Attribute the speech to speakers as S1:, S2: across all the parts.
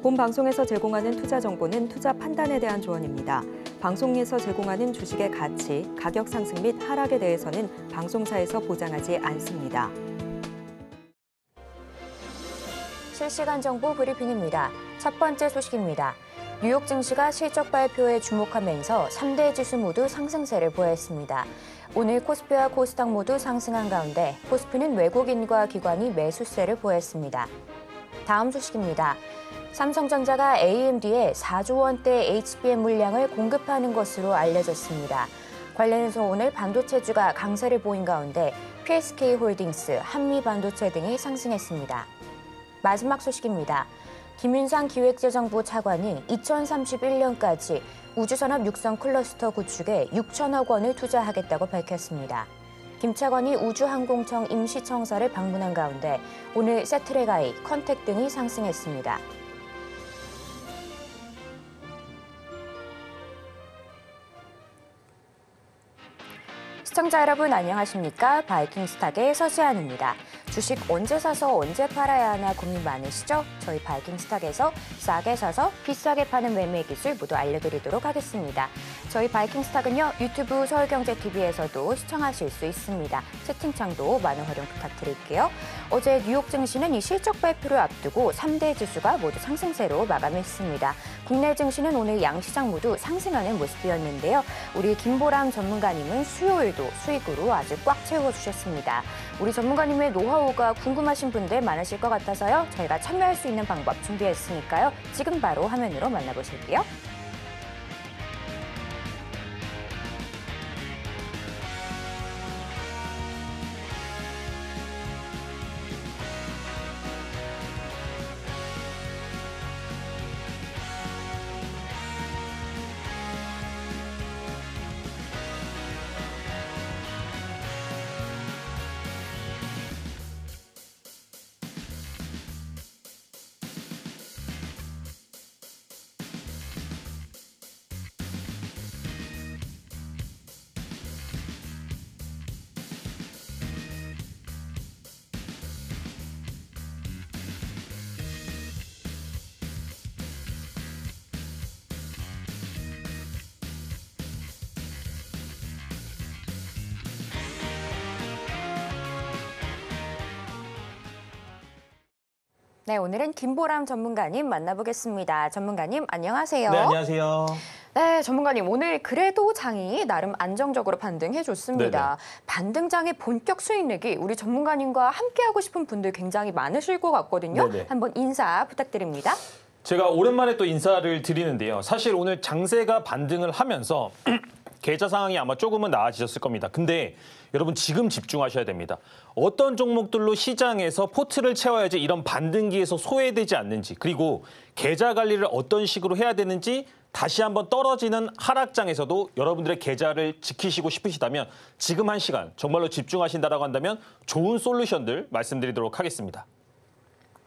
S1: 본 방송에서 제공하는 투자 정보는 투자 판단에 대한 조언입니다. 방송에서 제공하는 주식의 가치, 가격 상승 및 하락에 대해서는 방송사에서 보장하지 않습니다.
S2: 실시간 정보 브리핑입니다. 첫 번째 소식입니다. 뉴욕 증시가 실적 발표에 주목하면서 3대 지수 모두 상승세를 보였습니다. 오늘 코스피와 코스닥 모두 상승한 가운데 코스피는 외국인과 기관이 매수세를 보였습니다. 다음 소식입니다. 삼성전자가 AMD에 4조 원대 HBM 물량을 공급하는 것으로 알려졌습니다. 관련해서 오늘 반도체주가 강세를 보인 가운데 PSK홀딩스, 한미반도체 등이 상승했습니다. 마지막 소식입니다. 김윤상 기획재정부 차관이 2031년까지 우주산업 육성 클러스터 구축에 6천억 원을 투자하겠다고 밝혔습니다. 김 차관이 우주항공청 임시청사를 방문한 가운데 오늘 세트레가이, 컨택 등이 상승했습니다. 시청자 여러분 안녕하십니까? 바이킹스탁의 서지안입니다. 주식 언제 사서 언제 팔아야 하나 고민 많으시죠? 저희 바이킹스탁에서 싸게 사서 비싸게 파는 매매 기술 모두 알려드리도록 하겠습니다. 저희 바이킹스탁은요, 유튜브 서울경제TV에서도 시청하실 수 있습니다. 채팅창도 많은 활용 부탁드릴게요. 어제 뉴욕 증시는 이 실적 발표를 앞두고 3대 지수가 모두 상승세로 마감했습니다. 국내 증시는 오늘 양시장 모두 상승하는 모습이었는데요. 우리 김보람 전문가님은 수요일도 수익으로 아주 꽉 채워주셨습니다. 우리 전문가님의 노하우가 궁금하신 분들 많으실 것 같아서요. 저희가 참여할 수 있는 방법 준비했으니까요. 지금 바로 화면으로 만나보실게요. 네, 오늘은 김보람 전문가님 만나보겠습니다. 전문가님, 안녕하세요.
S3: 네, 안녕하세요.
S2: 네, 전문가님, 오늘 그래도 장이 나름 안정적으로 반등해줬습니다. 네네. 반등장의 본격 수익 내기, 우리 전문가님과 함께하고 싶은 분들 굉장히 많으실 것 같거든요. 네네. 한번 인사 부탁드립니다.
S3: 제가 오랜만에 또 인사를 드리는데요. 사실 오늘 장세가 반등을 하면서 계좌 상황이 아마 조금은 나아지셨을 겁니다. 근데 여러분 지금 집중하셔야 됩니다. 어떤 종목들로 시장에서 포트를 채워야지 이런 반등기에서 소외되지 않는지, 그리고 계좌 관리를 어떤 식으로 해야 되는지 다시 한번 떨어지는 하락장에서도 여러분들의 계좌를 지키시고 싶으시다면 지금 한 시간 정말로 집중하신다라고 한다면 좋은 솔루션들 말씀드리도록 하겠습니다.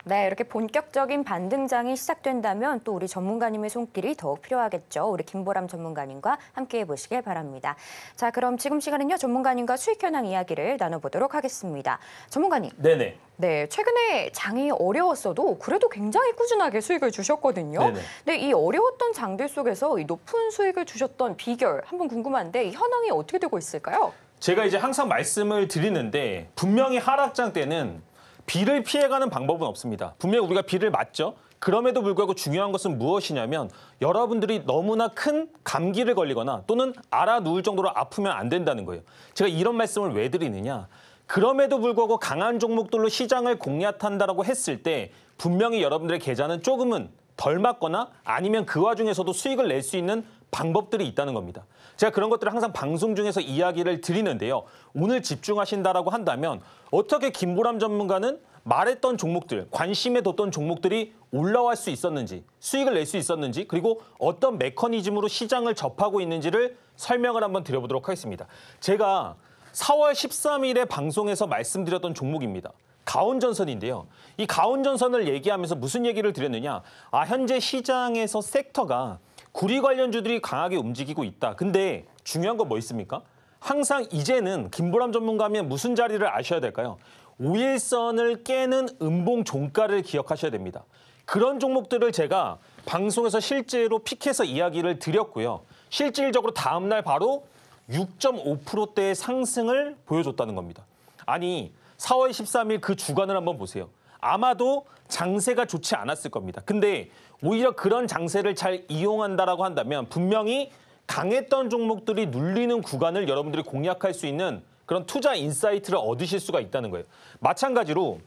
S2: 네, 이렇게 본격적인 반등장이 시작된다면 또 우리 전문가님의 손길이 더욱 필요하겠죠. 우리 김보람 전문가님과 함께해 보시길 바랍니다. 자, 그럼 지금 시간은요, 전문가님과 수익 현황 이야기를 나눠보도록 하겠습니다. 전문가님.
S3: 네네.
S2: 네, 최근에 장이 어려웠어도 그래도 굉장히 꾸준하게 수익을 주셨거든요. 네네. 근데 이 어려웠던 장들 속에서 이 높은 수익을 주셨던 비결 한번 궁금한데 이 현황이 어떻게 되고 있을까요?
S3: 제가 이제 항상 말씀을 드리는데 분명히 하락장 때는 비를 피해가는 방법은 없습니다. 분명히 우리가 비를 맞죠. 그럼에도 불구하고 중요한 것은 무엇이냐면 여러분들이 너무나 큰 감기를 걸리거나 또는 알아 누울 정도로 아프면 안 된다는 거예요. 제가 이런 말씀을 왜 드리느냐. 그럼에도 불구하고 강한 종목들로 시장을 공략한다라고 했을 때 분명히 여러분들의 계좌는 조금은 덜 맞거나 아니면 그 와중에서도 수익을 낼 수 있는 방법들이 있다는 겁니다. 제가 그런 것들을 항상 방송 중에서 이야기를 드리는데요. 오늘 집중하신다라고 한다면 어떻게 김보람 전문가는 말했던 종목들, 관심에 뒀던 종목들이 올라갈 수 있었는지, 수익을 낼 수 있었는지, 그리고 어떤 메커니즘으로 시장을 접하고 있는지를 설명을 한번 드려보도록 하겠습니다. 제가 4월 13일에 방송에서 말씀드렸던 종목입니다. 가온전선인데요. 이 가온전선을 얘기하면서 무슨 얘기를 드렸느냐. 현재 시장에서 섹터가 구리 관련주들이 강하게 움직이고 있다. 근데 중요한 건 뭐 있습니까? 항상 이제는 김보람 전문가면 무슨 자리를 아셔야 될까요? 5일선을 깨는 음봉 종가를 기억하셔야 됩니다. 그런 종목들을 제가 방송에서 실제로 픽해서 이야기를 드렸고요. 실질적으로 다음 날 바로 6.5%대의 상승을 보여줬다는 겁니다. 아니 4월 13일 그 주간을 한번 보세요. 아마도 장세가 좋지 않았을 겁니다. 근데 오히려 그런 장세를 잘 이용한다라고 한다면 분명히 강했던 종목들이 눌리는 구간을 여러분들이 공략할 수 있는 그런 투자 인사이트를 얻으실 수가 있다는 거예요. 마찬가지로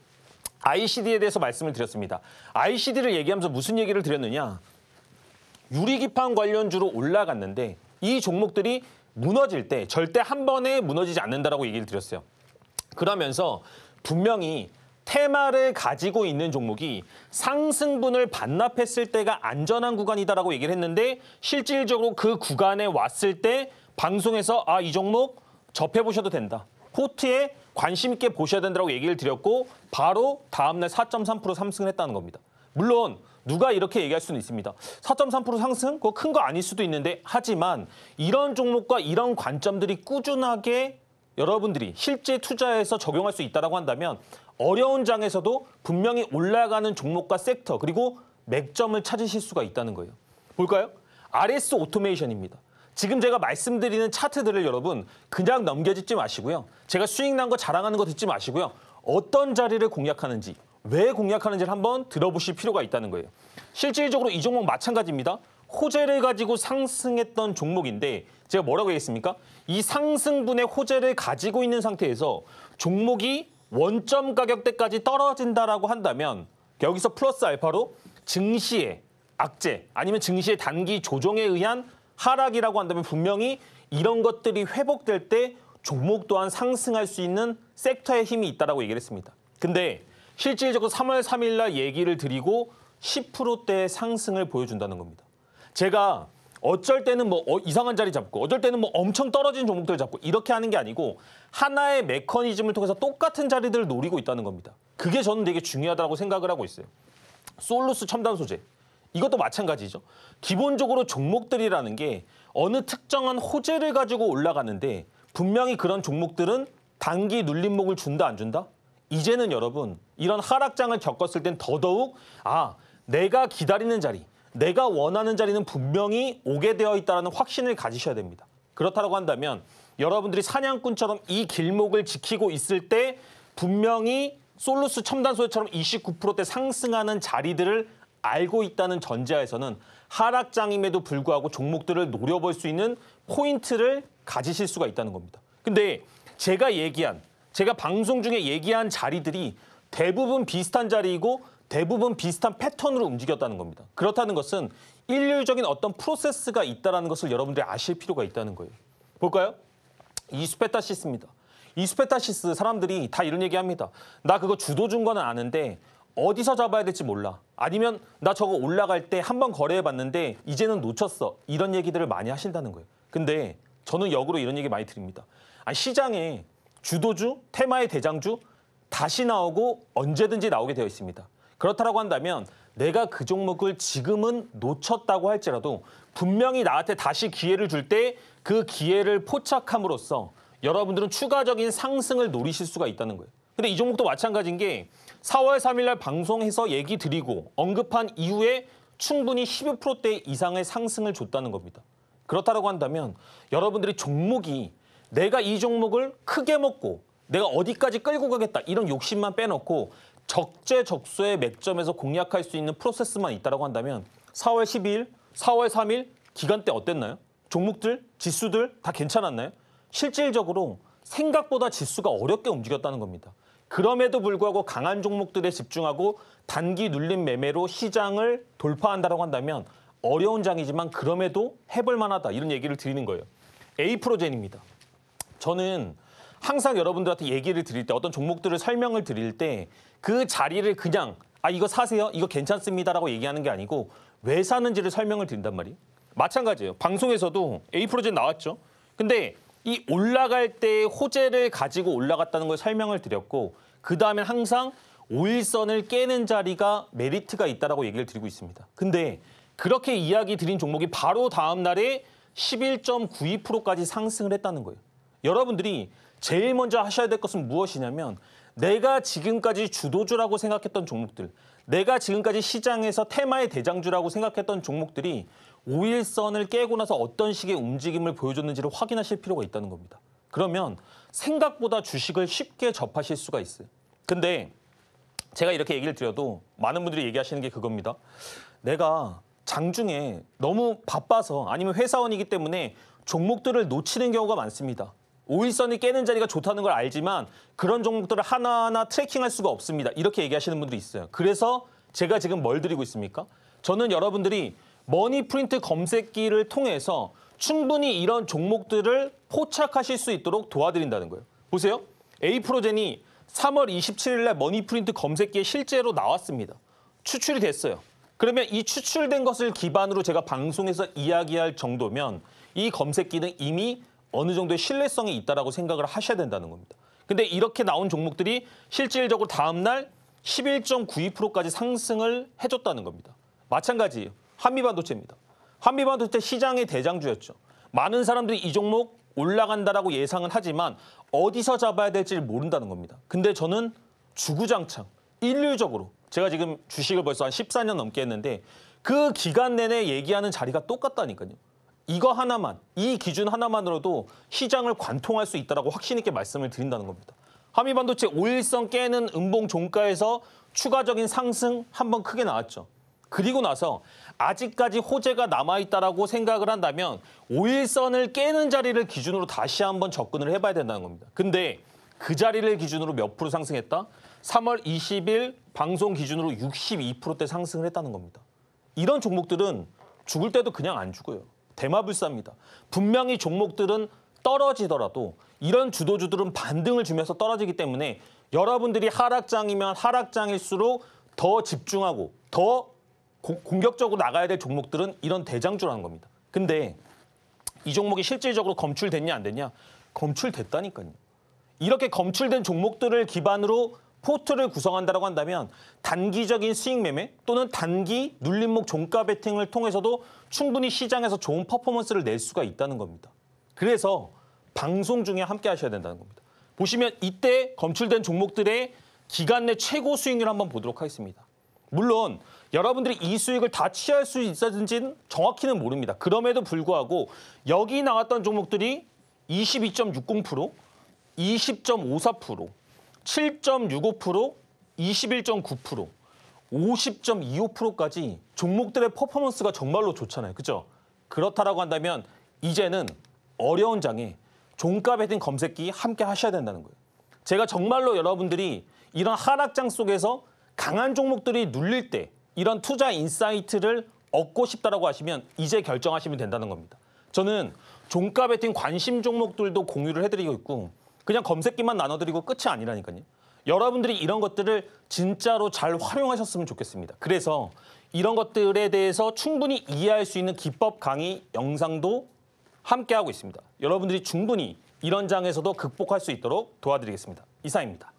S3: ICD에 대해서 말씀을 드렸습니다. ICD를 얘기하면서 무슨 얘기를 드렸느냐. 유리기판 관련주로 올라갔는데 이 종목들이 무너질 때 절대 한 번에 무너지지 않는다라고 얘기를 드렸어요. 그러면서 분명히 테마를 가지고 있는 종목이 상승분을 반납했을 때가 안전한 구간이다라고 얘기를 했는데 실질적으로 그 구간에 왔을 때 방송에서 이 종목 접해보셔도 된다. 포트에 관심 있게 보셔야 된다고 얘기를 드렸고 바로 다음날 4.3% 상승을 했다는 겁니다. 물론 누가 이렇게 얘기할 수는 있습니다. 4.3% 상승? 그거 큰 거 아닐 수도 있는데 하지만 이런 종목과 이런 관점들이 꾸준하게 여러분들이 실제 투자에서 적용할 수 있다고 한다면 어려운 장에서도 분명히 올라가는 종목과 섹터 그리고 맥점을 찾으실 수가 있다는 거예요. 볼까요? RS 오토메이션입니다. 지금 제가 말씀드리는 차트들을 여러분 그냥 넘겨짓지 마시고요. 제가 수익 난 거 자랑하는 거 듣지 마시고요. 어떤 자리를 공략하는지 왜 공략하는지를 한번 들어보실 필요가 있다는 거예요. 실질적으로 이 종목 마찬가지입니다. 호재를 가지고 상승했던 종목인데 제가 뭐라고 얘기했습니까? 이 상승분의 호재를 가지고 있는 상태에서 종목이 원점 가격대까지 떨어진다라고 한다면 여기서 플러스 알파로 증시의 악재 아니면 증시의 단기 조정에 의한 하락이라고 한다면 분명히 이런 것들이 회복될 때 종목 또한 상승할 수 있는 섹터의 힘이 있다라고 얘기를 했습니다. 근데 실질적으로 3월 3일 날 얘기를 드리고 10%대의 상승을 보여준다는 겁니다. 제가 어쩔 때는 뭐 이상한 자리 잡고 어쩔 때는 뭐 엄청 떨어진 종목들을 잡고 이렇게 하는 게 아니고 하나의 메커니즘을 통해서 똑같은 자리들을 노리고 있다는 겁니다. 그게 저는 되게 중요하다고 생각을 하고 있어요. 솔루스 첨단 소재. 이것도 마찬가지죠. 기본적으로 종목들이라는 게 어느 특정한 호재를 가지고 올라가는데 분명히 그런 종목들은 단기 눌림목을 준다 안 준다? 이제는 여러분 이런 하락장을 겪었을 땐 더더욱 내가 기다리는 자리 내가 원하는 자리는 분명히 오게 되어 있다는 확신을 가지셔야 됩니다. 그렇다고 한다면 여러분들이 사냥꾼처럼 이 길목을 지키고 있을 때 분명히 솔루스 첨단소재처럼 29%대 상승하는 자리들을 알고 있다는 전제하에서는 하락장임에도 불구하고 종목들을 노려볼 수 있는 포인트를 가지실 수가 있다는 겁니다. 근데 제가 방송 중에 얘기한 자리들이 대부분 비슷한 자리이고 대부분 비슷한 패턴으로 움직였다는 겁니다. 그렇다는 것은 일률적인 어떤 프로세스가 있다는 것을 여러분들이 아실 필요가 있다는 거예요. 볼까요? 이스페타시스입니다. 이스페타시스 사람들이 다 이런 얘기합니다. 나 그거 주도 준 거는 아는데 어디서 잡아야 될지 몰라. 아니면 나 저거 올라갈 때 한번 거래해봤는데 이제는 놓쳤어. 이런 얘기들을 많이 하신다는 거예요. 근데 저는 역으로 이런 얘기 많이 드립니다. 시장에 주도주, 테마의 대장주 다시 나오고 언제든지 나오게 되어 있습니다. 그렇다고 한다면 내가 그 종목을 지금은 놓쳤다고 할지라도 분명히 나한테 다시 기회를 줄 때 그 기회를 포착함으로써 여러분들은 추가적인 상승을 노리실 수가 있다는 거예요. 근데 이 종목도 마찬가지인 게 4월 3일 날 방송해서 얘기 드리고 언급한 이후에 충분히 12%대 이상의 상승을 줬다는 겁니다. 그렇다고 한다면 여러분들이 종목이 내가 이 종목을 크게 먹고 내가 어디까지 끌고 가겠다 이런 욕심만 빼놓고 적재적소의 맥점에서 공략할 수 있는 프로세스만 있다고 한다면 4월 12일, 4월 3일 기간 때 어땠나요? 종목들, 지수들 다 괜찮았나요? 실질적으로 생각보다 지수가 어렵게 움직였다는 겁니다. 그럼에도 불구하고 강한 종목들에 집중하고 단기 눌림 매매로 시장을 돌파한다고 한다면 어려운 장이지만 그럼에도 해볼 만하다 이런 얘기를 드리는 거예요. 에이프로젠입니다. 저는 항상 여러분들한테 얘기를 드릴 때 어떤 종목들을 설명을 드릴 때 그 자리를 그냥 이거 사세요, 이거 괜찮습니다라고 얘기하는 게 아니고 왜 사는지를 설명을 드린단 말이에요. 마찬가지예요. 방송에서도 에이프로젠 나왔죠. 근데 이 올라갈 때 호재를 가지고 올라갔다는 걸 설명을 드렸고 그다음에 항상 5일선을 깨는 자리가 메리트가 있다라고 얘기를 드리고 있습니다. 근데 그렇게 이야기 드린 종목이 바로 다음 날에 11.92%까지 상승을 했다는 거예요. 여러분들이 제일 먼저 하셔야 될 것은 무엇이냐면 내가 지금까지 주도주라고 생각했던 종목들, 내가 지금까지 시장에서 테마의 대장주라고 생각했던 종목들이 5일선을 깨고 나서 어떤 식의 움직임을 보여줬는지를 확인하실 필요가 있다는 겁니다. 그러면 생각보다 주식을 쉽게 접하실 수가 있어요. 근데 제가 이렇게 얘기를 드려도 많은 분들이 얘기하시는 게 그겁니다. 내가 장중에 너무 바빠서 아니면 회사원이기 때문에 종목들을 놓치는 경우가 많습니다. 5일선이 깨는 자리가 좋다는 걸 알지만 그런 종목들을 하나하나 트래킹할 수가 없습니다. 이렇게 얘기하시는 분들이 있어요. 그래서 제가 지금 뭘 드리고 있습니까? 저는 여러분들이 머니프린트 검색기를 통해서 충분히 이런 종목들을 포착하실 수 있도록 도와드린다는 거예요. 보세요. 에이프로젠이 3월 27일 날 머니프린트 검색기에 실제로 나왔습니다. 추출이 됐어요. 그러면 이 추출된 것을 기반으로 제가 방송에서 이야기할 정도면 이 검색기는 이미 어느 정도의 신뢰성이 있다라고 생각을 하셔야 된다는 겁니다. 근데 이렇게 나온 종목들이 실질적으로 다음 날 11.92%까지 상승을 해줬다는 겁니다. 마찬가지예요. 한미반도체입니다. 한미반도체 시장의 대장주였죠. 많은 사람들이 이 종목 올라간다라고 예상은 하지만 어디서 잡아야 될지를 모른다는 겁니다. 근데 저는 주구장창 일률적으로 제가 지금 주식을 벌써 한 14년 넘게 했는데 그 기간 내내 얘기하는 자리가 똑같다니까요. 이거 하나만, 이 기준 하나만으로도 시장을 관통할 수 있다고 확신 있게 말씀을 드린다는 겁니다. 한미반도체 5일선 깨는 음봉 종가에서 추가적인 상승 한번 크게 나왔죠. 그리고 나서 아직까지 호재가 남아있다라고 생각을 한다면 5일선을 깨는 자리를 기준으로 다시 한번 접근을 해봐야 된다는 겁니다. 근데 그 자리를 기준으로 몇 프로 상승했다? 3월 20일 방송 기준으로 62%대 상승을 했다는 겁니다. 이런 종목들은 죽을 때도 그냥 안 죽어요. 대마불사입니다. 분명히 종목들은 떨어지더라도 이런 주도주들은 반등을 주면서 떨어지기 때문에 여러분들이 하락장이면 하락장일수록 더 집중하고 더 공격적으로 나가야 될 종목들은 이런 대장주라는 겁니다. 근데 이 종목이 실질적으로 검출됐냐 안 됐냐? 검출됐다니까요. 이렇게 검출된 종목들을 기반으로 포트를 구성한다고 한다면 단기적인 수익 매매 또는 단기 눌림목 종가 베팅을 통해서도 충분히 시장에서 좋은 퍼포먼스를 낼 수가 있다는 겁니다. 그래서 방송 중에 함께 하셔야 된다는 겁니다. 보시면 이때 검출된 종목들의 기간 내 최고 수익률 한번 보도록 하겠습니다. 물론 여러분들이 이 수익을 다 취할 수 있었는지는 정확히는 모릅니다. 그럼에도 불구하고 여기 나왔던 종목들이 22.60%, 20.54%, 7.65%, 21.9%, 50.25%까지 종목들의 퍼포먼스가 정말로 좋잖아요. 그렇죠? 그렇다라고 한다면 이제는 어려운 장에 종가 베팅 검색기 함께 하셔야 된다는 거예요. 제가 정말로 여러분들이 이런 하락장 속에서 강한 종목들이 눌릴 때 이런 투자 인사이트를 얻고 싶다라고 하시면 이제 결정하시면 된다는 겁니다. 저는 종가 베팅 관심 종목들도 공유를 해드리고 있고 그냥 검색기만 나눠드리고 끝이 아니라니까요. 여러분들이 이런 것들을 진짜로 잘 활용하셨으면 좋겠습니다. 그래서 이런 것들에 대해서 충분히 이해할 수 있는 기법 강의 영상도 함께하고 있습니다. 여러분들이 충분히 이런 장에서도 극복할 수 있도록 도와드리겠습니다. 이상입니다.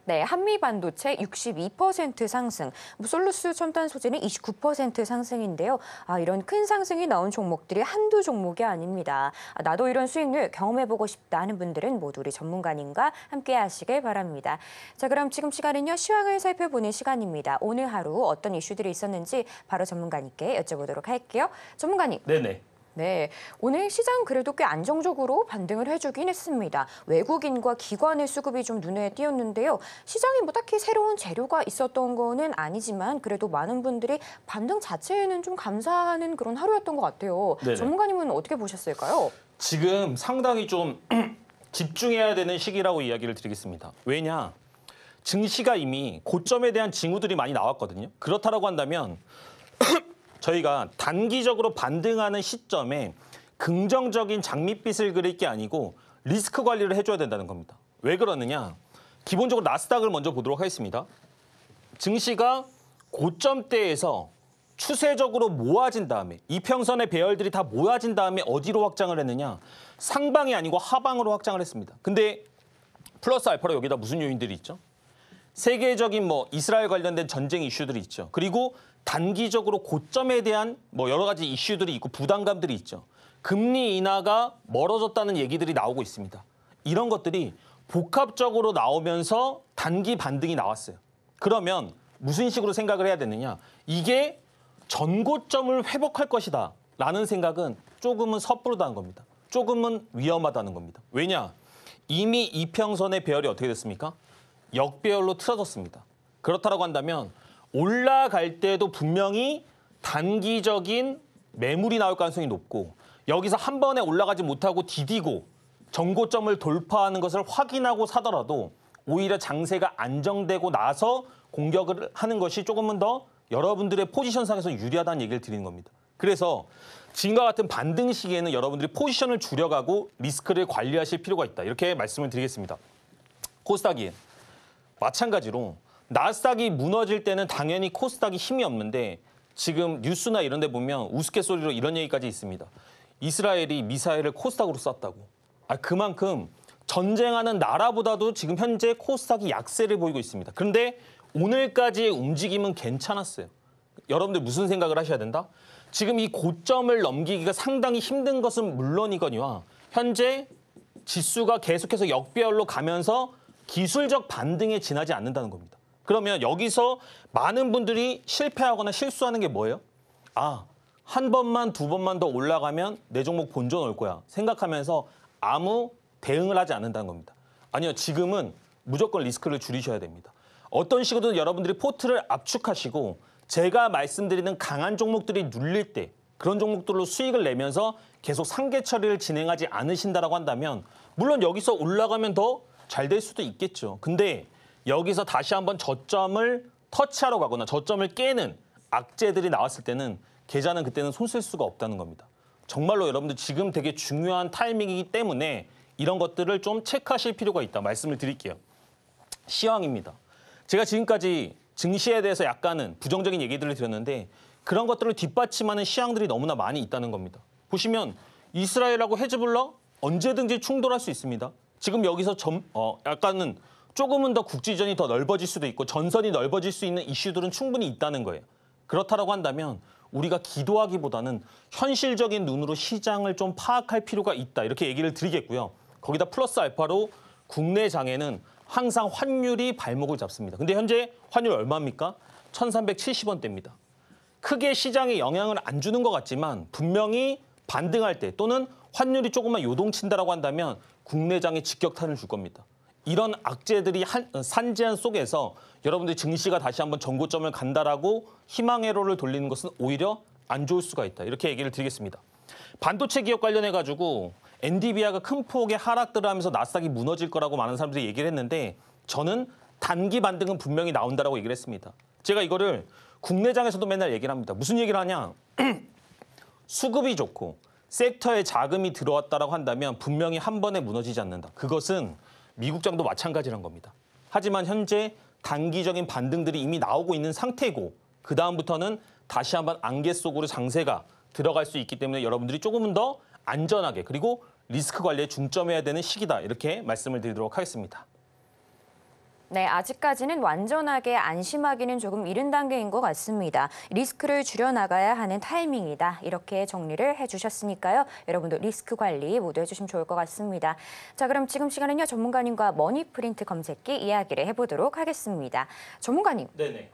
S2: 네, 한미반도체 62% 상승, 솔루스 첨단 소재는 29% 상승인데요. 이런 큰 상승이 나온 종목들이 한두 종목이 아닙니다. 나도 이런 수익률 경험해보고 싶다 하는 분들은 모두 우리 전문가님과 함께 하시길 바랍니다. 자, 그럼 지금 시간은요, 시황을 살펴보는 시간입니다. 오늘 하루 어떤 이슈들이 있었는지 바로 전문가님께 여쭤보도록 할게요. 전문가님.
S3: 네네.
S2: 네, 오늘 시장 그래도 꽤 안정적으로 반등을 해주긴 했습니다. 외국인과 기관의 수급이 좀 눈에 띄었는데요. 시장에 뭐 딱히 새로운 재료가 있었던 거는 아니지만 그래도 많은 분들이 반등 자체에는 좀 감사하는 그런 하루였던 것 같아요.
S3: 네네.
S2: 전문가님은 어떻게 보셨을까요?
S3: 지금 상당히 좀 집중해야 되는 시기라고 이야기를 드리겠습니다. 왜냐? 증시가 이미 고점에 대한 징후들이 많이 나왔거든요. 그렇다라고 한다면 저희가 단기적으로 반등하는 시점에 긍정적인 장밋빛을 그릴 게 아니고 리스크 관리를 해줘야 된다는 겁니다. 왜 그러느냐? 기본적으로 나스닥을 먼저 보도록 하겠습니다. 증시가 고점대에서 추세적으로 모아진 다음에 이평선의 배열들이 다 모아진 다음에 어디로 확장을 했느냐? 상방이 아니고 하방으로 확장을 했습니다. 근데 플러스 알파로 여기다 무슨 요인들이 있죠? 세계적인 이스라엘 관련된 전쟁 이슈들이 있죠. 그리고 단기적으로 고점에 대한 여러 가지 이슈들이 있고 부담감들이 있죠. 금리 인하가 멀어졌다는 얘기들이 나오고 있습니다. 이런 것들이 복합적으로 나오면서 단기 반등이 나왔어요. 그러면 무슨 식으로 생각을 해야 되느냐? 이게 전고점을 회복할 것이다 라는 생각은 조금은 섣부르다는 겁니다. 조금은 위험하다는 겁니다. 왜냐? 이미 이평선의 배열이 어떻게 됐습니까? 역배열로 틀어졌습니다. 그렇다고 한다면 올라갈 때도 분명히 단기적인 매물이 나올 가능성이 높고 여기서 한 번에 올라가지 못하고 디디고 전고점을 돌파하는 것을 확인하고 사더라도 오히려 장세가 안정되고 나서 공격을 하는 것이 조금은 더 여러분들의 포지션상에서 유리하다는 얘기를 드리는 겁니다. 그래서 지금과 같은 반등 시기에는 여러분들이 포지션을 줄여가고 리스크를 관리하실 필요가 있다. 이렇게 말씀을 드리겠습니다. 코스닥이 마찬가지로 나스닥이 무너질 때는 당연히 코스닥이 힘이 없는데 지금 뉴스나 이런 데 보면 우스갯소리로 이런 얘기까지 있습니다. 이스라엘이 미사일을 코스닥으로 쐈다고. 그만큼 전쟁하는 나라보다도 지금 현재 코스닥이 약세를 보이고 있습니다. 그런데 오늘까지의 움직임은 괜찮았어요. 여러분들 무슨 생각을 하셔야 된다? 지금 이 고점을 넘기기가 상당히 힘든 것은 물론이거니와 현재 지수가 계속해서 역배열로 가면서 기술적 반등에 지나지 않는다는 겁니다. 그러면 여기서 많은 분들이 실패하거나 실수하는 게 뭐예요? 한 번만 두 번만 더 올라가면 내 종목 본전 올 거야 생각하면서 아무 대응을 하지 않는다는 겁니다. 아니요, 지금은 무조건 리스크를 줄이셔야 됩니다. 어떤 식으로든 여러분들이 포트를 압축하시고 제가 말씀드리는 강한 종목들이 눌릴 때 그런 종목들로 수익을 내면서 계속 상계 처리를 진행하지 않으신다라고 한다면 물론 여기서 올라가면 더 잘 될 수도 있겠죠. 근데 여기서 다시 한번 저점을 터치하러 가거나 저점을 깨는 악재들이 나왔을 때는 계좌는 그때는 손 쓸 수가 없다는 겁니다. 정말로 여러분들 지금 되게 중요한 타이밍이기 때문에 이런 것들을 좀 체크하실 필요가 있다 말씀을 드릴게요. 시황입니다. 제가 지금까지 증시에 대해서 약간은 부정적인 얘기들을 드렸는데 그런 것들을 뒷받침하는 시황들이 너무나 많이 있다는 겁니다. 보시면 이스라엘하고 헤즈볼라 언제든지 충돌할 수 있습니다. 지금 여기서 약간은 조금은 더 국지전이 더 넓어질 수도 있고 전선이 넓어질 수 있는 이슈들은 충분히 있다는 거예요. 그렇다고 한다면 우리가 기도하기보다는 현실적인 눈으로 시장을 좀 파악할 필요가 있다. 이렇게 얘기를 드리겠고요. 거기다 플러스 알파로 국내 장에는 항상 환율이 발목을 잡습니다. 근데 현재 환율 얼마입니까? 1,370원대입니다. 크게 시장에 영향을 안 주는 것 같지만 분명히 반등할 때 또는 환율이 조금만 요동친다라고 한다면 국내장에 직격탄을 줄 겁니다. 이런 악재들이 산재한 속에서 여러분들이 증시가 다시 한번 전고점을 간다라고 희망 회로를 돌리는 것은 오히려 안 좋을 수가 있다. 이렇게 얘기를 드리겠습니다. 반도체 기업 관련해가지고 엔비디아가 큰 폭의 하락들을 하면서 나스닥이 무너질 거라고 많은 사람들이 얘기를 했는데 저는 단기 반등은 분명히 나온다라고 얘기를 했습니다. 제가 이거를 국내장에서도 맨날 얘기를 합니다. 무슨 얘기를 하냐? 수급이 좋고 섹터에 자금이 들어왔다라고 한다면 분명히 한 번에 무너지지 않는다. 그것은 미국장도 마찬가지란 겁니다. 하지만 현재 단기적인 반등들이 이미 나오고 있는 상태고 그다음부터는 다시 한번 안개 속으로 장세가 들어갈 수 있기 때문에 여러분들이 조금은 더 안전하게 그리고 리스크 관리에 중점해야 되는 시기다. 이렇게 말씀을 드리도록 하겠습니다.
S2: 네, 아직까지는 완전하게 안심하기는 조금 이른 단계인 것 같습니다. 리스크를 줄여나가야 하는 타이밍이다. 이렇게 정리를 해주셨으니까요. 여러분도 리스크 관리 모두 해주시면 좋을 것 같습니다. 자, 그럼 지금 시간은요. 전문가님과 머니프린트 검색기 이야기를 해보도록 하겠습니다. 전문가님.
S3: 네네.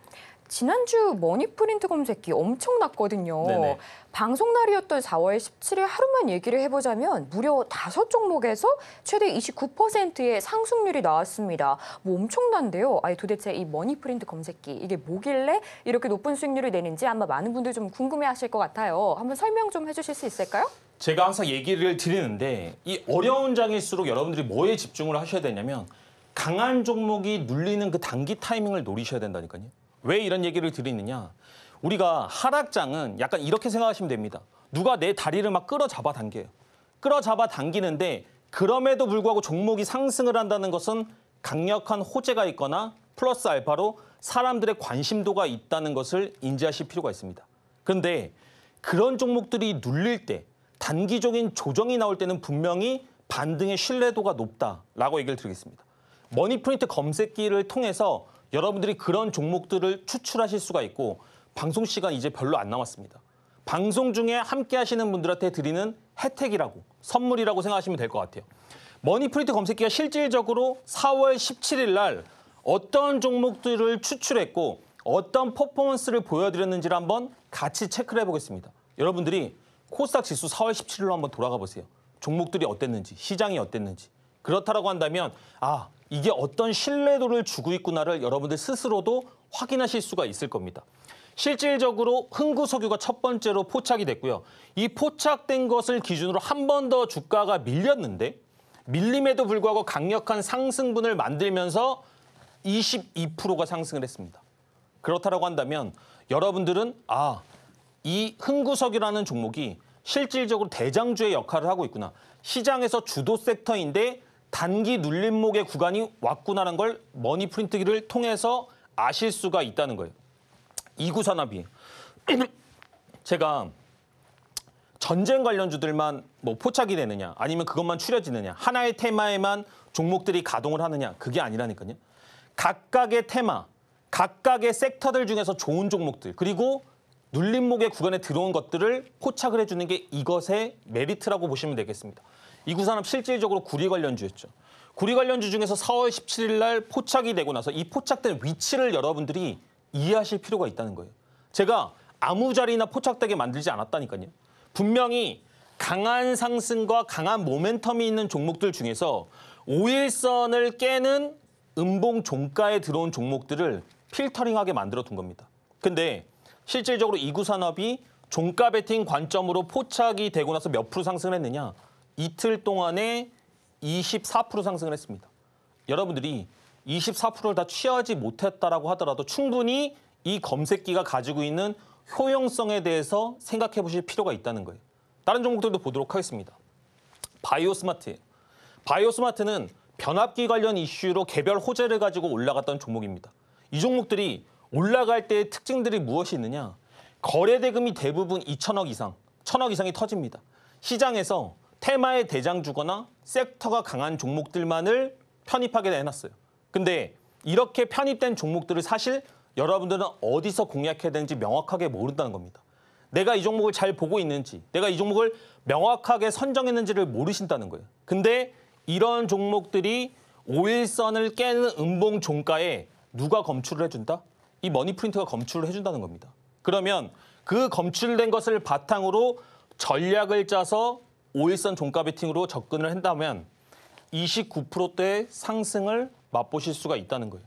S2: 지난주 머니프린트 검색기 엄청났거든요.
S3: 네네.
S2: 방송 날이었던 4월 17일 하루만 얘기를 해보자면 무려 5종목에서 최대 29%의 상승률이 나왔습니다. 뭐 엄청난데요. 도대체 이 머니프린트 검색기 이게 뭐길래 이렇게 높은 수익률을 내는지 아마 많은 분들 좀 궁금해하실 것 같아요. 한번 설명 좀 해주실 수 있을까요?
S3: 제가 항상 얘기를 드리는데 이 어려운 장일수록 여러분들이 뭐에 집중을 하셔야 되냐면 강한 종목이 눌리는 그 단기 타이밍을 노리셔야 된다니까요. 왜 이런 얘기를 드리느냐. 우리가 하락장은 약간 이렇게 생각하시면 됩니다. 누가 내 다리를 막 끌어잡아 당겨요. 끌어잡아 당기는데 그럼에도 불구하고 종목이 상승을 한다는 것은 강력한 호재가 있거나 플러스 알파로 사람들의 관심도가 있다는 것을 인지하실 필요가 있습니다. 그런데 그런 종목들이 눌릴 때 단기적인 조정이 나올 때는 분명히 반등의 신뢰도가 높다라고 얘기를 드리겠습니다. 머니프린트 검색기를 통해서 여러분들이 그런 종목들을 추출하실 수가 있고 방송 시간 이제 별로 안 남았습니다. 방송 중에 함께 하시는 분들한테 드리는 혜택이라고 선물이라고 생각하시면 될 것 같아요. 머니프린트 검색기가 실질적으로 4월 17일 날 어떤 종목들을 추출했고 어떤 퍼포먼스를 보여드렸는지를 한번 같이 체크를 해보겠습니다. 여러분들이 코스닥 지수 4월 17일로 한번 돌아가 보세요. 종목들이 어땠는지, 시장이 어땠는지. 그렇다라고 한다면 아, 이게 어떤 신뢰도를 주고 있구나를 여러분들 스스로도 확인하실 수가 있을 겁니다. 실질적으로 흥구석유가 첫 번째로 포착이 됐고요. 이 포착된 것을 기준으로 한 번 더 주가가 밀렸는데 밀림에도 불구하고 강력한 상승분을 만들면서 22%가 상승을 했습니다. 그렇다라고 한다면 여러분들은 아, 이 흥구석유라는 종목이 실질적으로 대장주의 역할을 하고 있구나. 시장에서 주도 섹터인데 단기 눌림목의 구간이 왔구나라는 걸 머니프린트기를 통해서 아실 수가 있다는 거예요. 이구산업이 제가 전쟁 관련주들만 뭐 포착이 되느냐 아니면 그것만 추려지느냐 하나의 테마에만 종목들이 가동을 하느냐 그게 아니라니까요. 각각의 테마, 각각의 섹터들 중에서 좋은 종목들 그리고 눌림목의 구간에 들어온 것들을 포착을 해주는 게 이것의 메리트라고 보시면 되겠습니다. 이구산업 실질적으로 구리 관련주였죠. 구리 관련주 중에서 4월 17일 날 포착이 되고 나서 이 포착된 위치를 여러분들이 이해하실 필요가 있다는 거예요. 제가 아무 자리나 포착되게 만들지 않았다니까요. 분명히 강한 상승과 강한 모멘텀이 있는 종목들 중에서 5일선을 깨는 음봉 종가에 들어온 종목들을 필터링하게 만들어 둔 겁니다. 근데 실질적으로 이구산업이 종가 베팅 관점으로 포착이 되고 나서 몇 프로 상승을 했느냐? 이틀 동안에 24% 상승을 했습니다. 여러분들이 24%를 다 취하지 못했다라고 하더라도 충분히 이 검색기가 가지고 있는 효용성에 대해서 생각해 보실 필요가 있다는 거예요. 다른 종목들도 보도록 하겠습니다. 바이오스마트. 바이오스마트는 변압기 관련 이슈로 개별 호재를 가지고 올라갔던 종목입니다. 이 종목들이 올라갈 때의 특징들이 무엇이 있느냐? 거래 대금이 대부분 2천억 이상, 1천억 이상이 터집니다. 시장에서 테마의 대장주거나 섹터가 강한 종목들만을 편입하게 해놨어요. 근데 이렇게 편입된 종목들을 사실 여러분들은 어디서 공략해야 되는지 명확하게 모른다는 겁니다. 내가 이 종목을 잘 보고 있는지, 내가 이 종목을 명확하게 선정했는지를 모르신다는 거예요. 근데 이런 종목들이 5일선을 깨는 음봉 종가에 누가 검출을 해준다? 이 머니프린트가 검출을 해준다는 겁니다. 그러면 그 검출된 것을 바탕으로 전략을 짜서 5일선 종가 베팅으로 접근을 한다면 29%대의 상승을 맛보실 수가 있다는 거예요.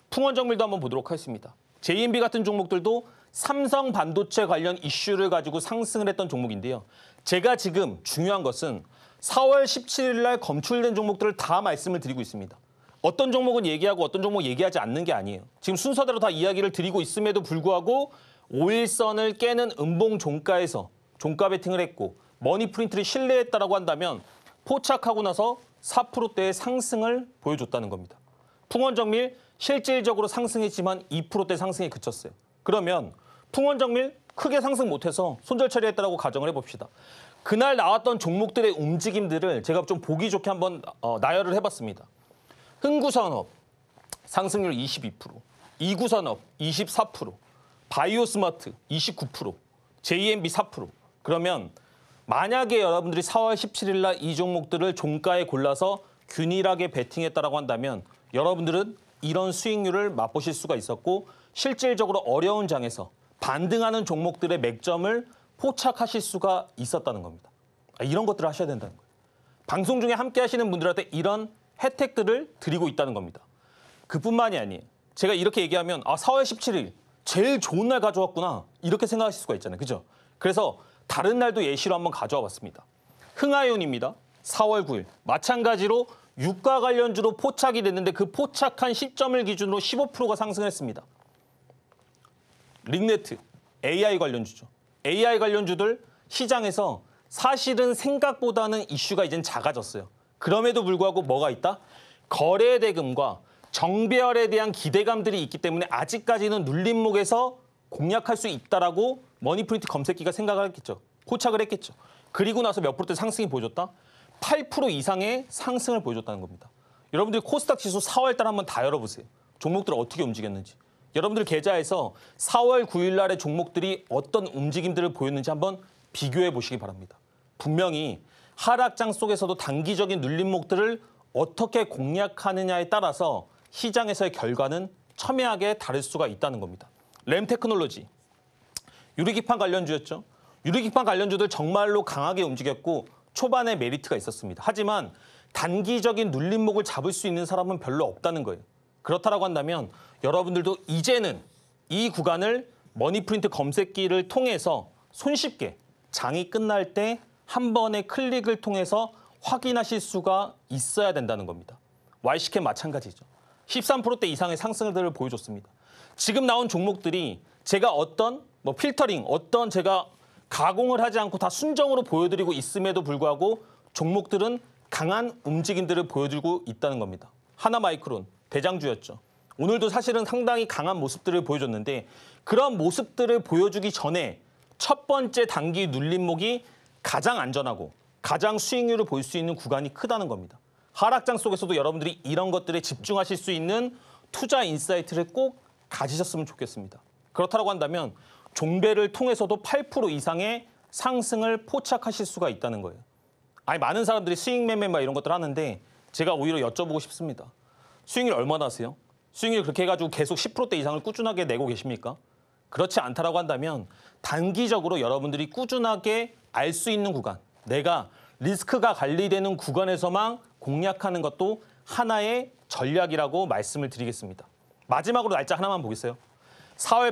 S3: 풍원정밀도 한번 보도록 하겠습니다. JMB 같은 종목들도 삼성 반도체 관련 이슈를 가지고 상승을 했던 종목인데요. 제가 지금 중요한 것은 4월 17일 날 검출된 종목들을 다 말씀을 드리고 있습니다. 어떤 종목은 얘기하고 어떤 종목은 얘기하지 않는 게 아니에요. 지금 순서대로 다 이야기를 드리고 있음에도 불구하고 5일선을 깨는 음봉 종가에서 종가 베팅을 했고 머니프린트를 신뢰했다라고 한다면 포착하고 나서 4%대의 상승을 보여줬다는 겁니다. 풍원정밀 실질적으로 상승했지만 2%대 상승에 그쳤어요. 그러면 풍원정밀 크게 상승 못해서 손절 처리했다라고 가정을 해봅시다. 그날 나왔던 종목들의 움직임들을 제가 좀 보기 좋게 한번 나열을 해봤습니다. 흥구산업 상승률 22%, 이구산업 24%, 바이오스마트 29%, JMB 4%. 그러면 만약에 여러분들이 4월 17일 날 이 종목들을 종가에 골라서 균일하게 베팅했다라고 한다면 여러분들은 이런 수익률을 맛보실 수가 있었고 실질적으로 어려운 장에서 반등하는 종목들의 맥점을 포착하실 수가 있었다는 겁니다. 이런 것들을 하셔야 된다는 거예요. 방송 중에 함께 하시는 분들한테 이런 혜택들을 드리고 있다는 겁니다. 그뿐만이 아니에요. 제가 이렇게 얘기하면 4월 17일 제일 좋은 날 가져왔구나 이렇게 생각하실 수가 있잖아요. 그죠? 그래서 다른 날도 예시로 한번 가져와 봤습니다. 흥하이온입니다. 4월 9일 마찬가지로 유가 관련주로 포착이 됐는데 그 포착한 시점을 기준으로 15%가 상승했습니다. 링네트, AI 관련주죠. AI 관련주들 시장에서 사실은 생각보다는 이슈가 이젠 작아졌어요. 그럼에도 불구하고 뭐가 있다? 거래 대금과 정배열에 대한 기대감들이 있기 때문에 아직까지는 눌림목에서 공략할 수 있다라고 머니프린트 검색기가 생각을 했겠죠. 포착을 했겠죠. 그리고 나서 몇 프로대 상승이 보여줬다? 8% 이상의 상승을 보여줬다는 겁니다. 여러분들이 코스닥 지수 4월 달 한번 다 열어보세요. 종목들 어떻게 움직였는지. 여러분들 계좌에서 4월 9일 날의 종목들이 어떤 움직임들을 보였는지 한번 비교해 보시기 바랍니다. 분명히 하락장 속에서도 단기적인 눌림목들을 어떻게 공략하느냐에 따라서 시장에서의 결과는 첨예하게 다를 수가 있다는 겁니다. 램테크놀로지, 유리기판 관련주였죠. 유리기판 관련주들 정말로 강하게 움직였고 초반에 메리트가 있었습니다. 하지만 단기적인 눌림목을 잡을 수 있는 사람은 별로 없다는 거예요. 그렇다라고 한다면 여러분들도 이제는 이 구간을 머니프린트 검색기를 통해서 손쉽게 장이 끝날 때 한 번의 클릭을 통해서 확인하실 수가 있어야 된다는 겁니다. YC캠 마찬가지죠. 13%대 이상의 상승들을 보여줬습니다. 지금 나온 종목들이 제가 어떤 필터링, 어떤 제가 가공을 하지 않고 다 순정으로 보여드리고 있음에도 불구하고 종목들은 강한 움직임들을 보여주고 있다는 겁니다. 하나마이크론, 대장주였죠. 오늘도 사실은 상당히 강한 모습들을 보여줬는데 그런 모습들을 보여주기 전에 첫 번째 단기 눌림목이 가장 안전하고 가장 수익률을 볼 수 있는 구간이 크다는 겁니다. 하락장 속에서도 여러분들이 이런 것들에 집중하실 수 있는 투자 인사이트를 꼭 가지셨으면 좋겠습니다. 그렇다고 한다면 종배를 통해서도 8% 이상의 상승을 포착하실 수가 있다는 거예요. 아니 많은 사람들이 수익 매매 이런 것들 하는데 제가 오히려 여쭤보고 싶습니다. 수익률 얼마나 하세요? 수익률 그렇게 해가지고 계속 10%대 이상을 꾸준하게 내고 계십니까? 그렇지 않다라고 한다면 단기적으로 여러분들이 꾸준하게 알 수 있는 구간, 내가 리스크가 관리되는 구간에서만 공략하는 것도 하나의 전략이라고 말씀을 드리겠습니다. 마지막으로 날짜 하나만 보겠어요. 4월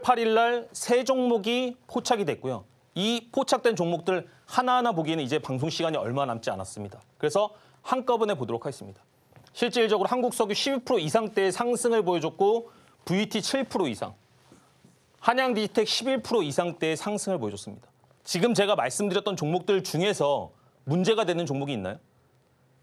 S3: 8일 날 세 종목이 포착이 됐고요. 이 포착된 종목들 하나하나 보기에는 이제 방송 시간이 얼마 남지 않았습니다. 그래서 한꺼번에 보도록 하겠습니다. 실질적으로 한국석유 12% 이상대의 상승을 보여줬고 VT 7% 이상, 한양디지텍 11% 이상대의 상승을 보여줬습니다. 지금 제가 말씀드렸던 종목들 중에서 문제가 되는 종목이 있나요?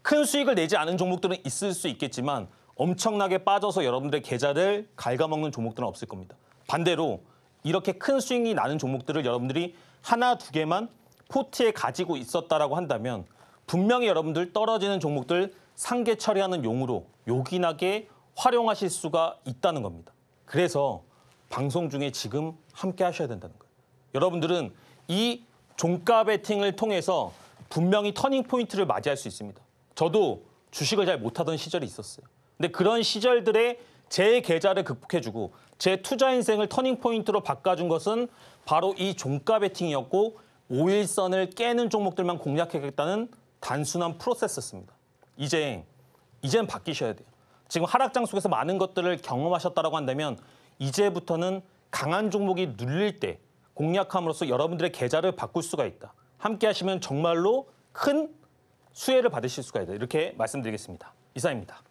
S3: 큰 수익을 내지 않은 종목들은 있을 수 있겠지만 엄청나게 빠져서 여러분들의 계좌를 갉아먹는 종목들은 없을 겁니다. 반대로 이렇게 큰 수익이 나는 종목들을 여러분들이 하나, 두 개만 포트에 가지고 있었다라고 한다면 분명히 여러분들 떨어지는 종목들 상계 처리하는 용으로 요긴하게 활용하실 수가 있다는 겁니다. 그래서 방송 중에 지금 함께 하셔야 된다는 거예요. 여러분들은 이 종가 베팅을 통해서 분명히 터닝 포인트를 맞이할 수 있습니다. 저도 주식을 잘 못하던 시절이 있었어요. 근데 그런 시절들에 제 계좌를 극복해주고 제 투자 인생을 터닝 포인트로 바꿔준 것은 바로 이 종가 베팅이었고 5일선을 깨는 종목들만 공략하겠다는 단순한 프로세스였습니다. 이젠 바뀌셔야 돼요. 지금 하락장 속에서 많은 것들을 경험하셨다고 한다면 이제부터는 강한 종목이 눌릴 때 공략함으로써 여러분들의 계좌를 바꿀 수가 있다. 함께 하시면 정말로 큰 수혜를 받으실 수가 있다. 이렇게 말씀드리겠습니다. 이상입니다.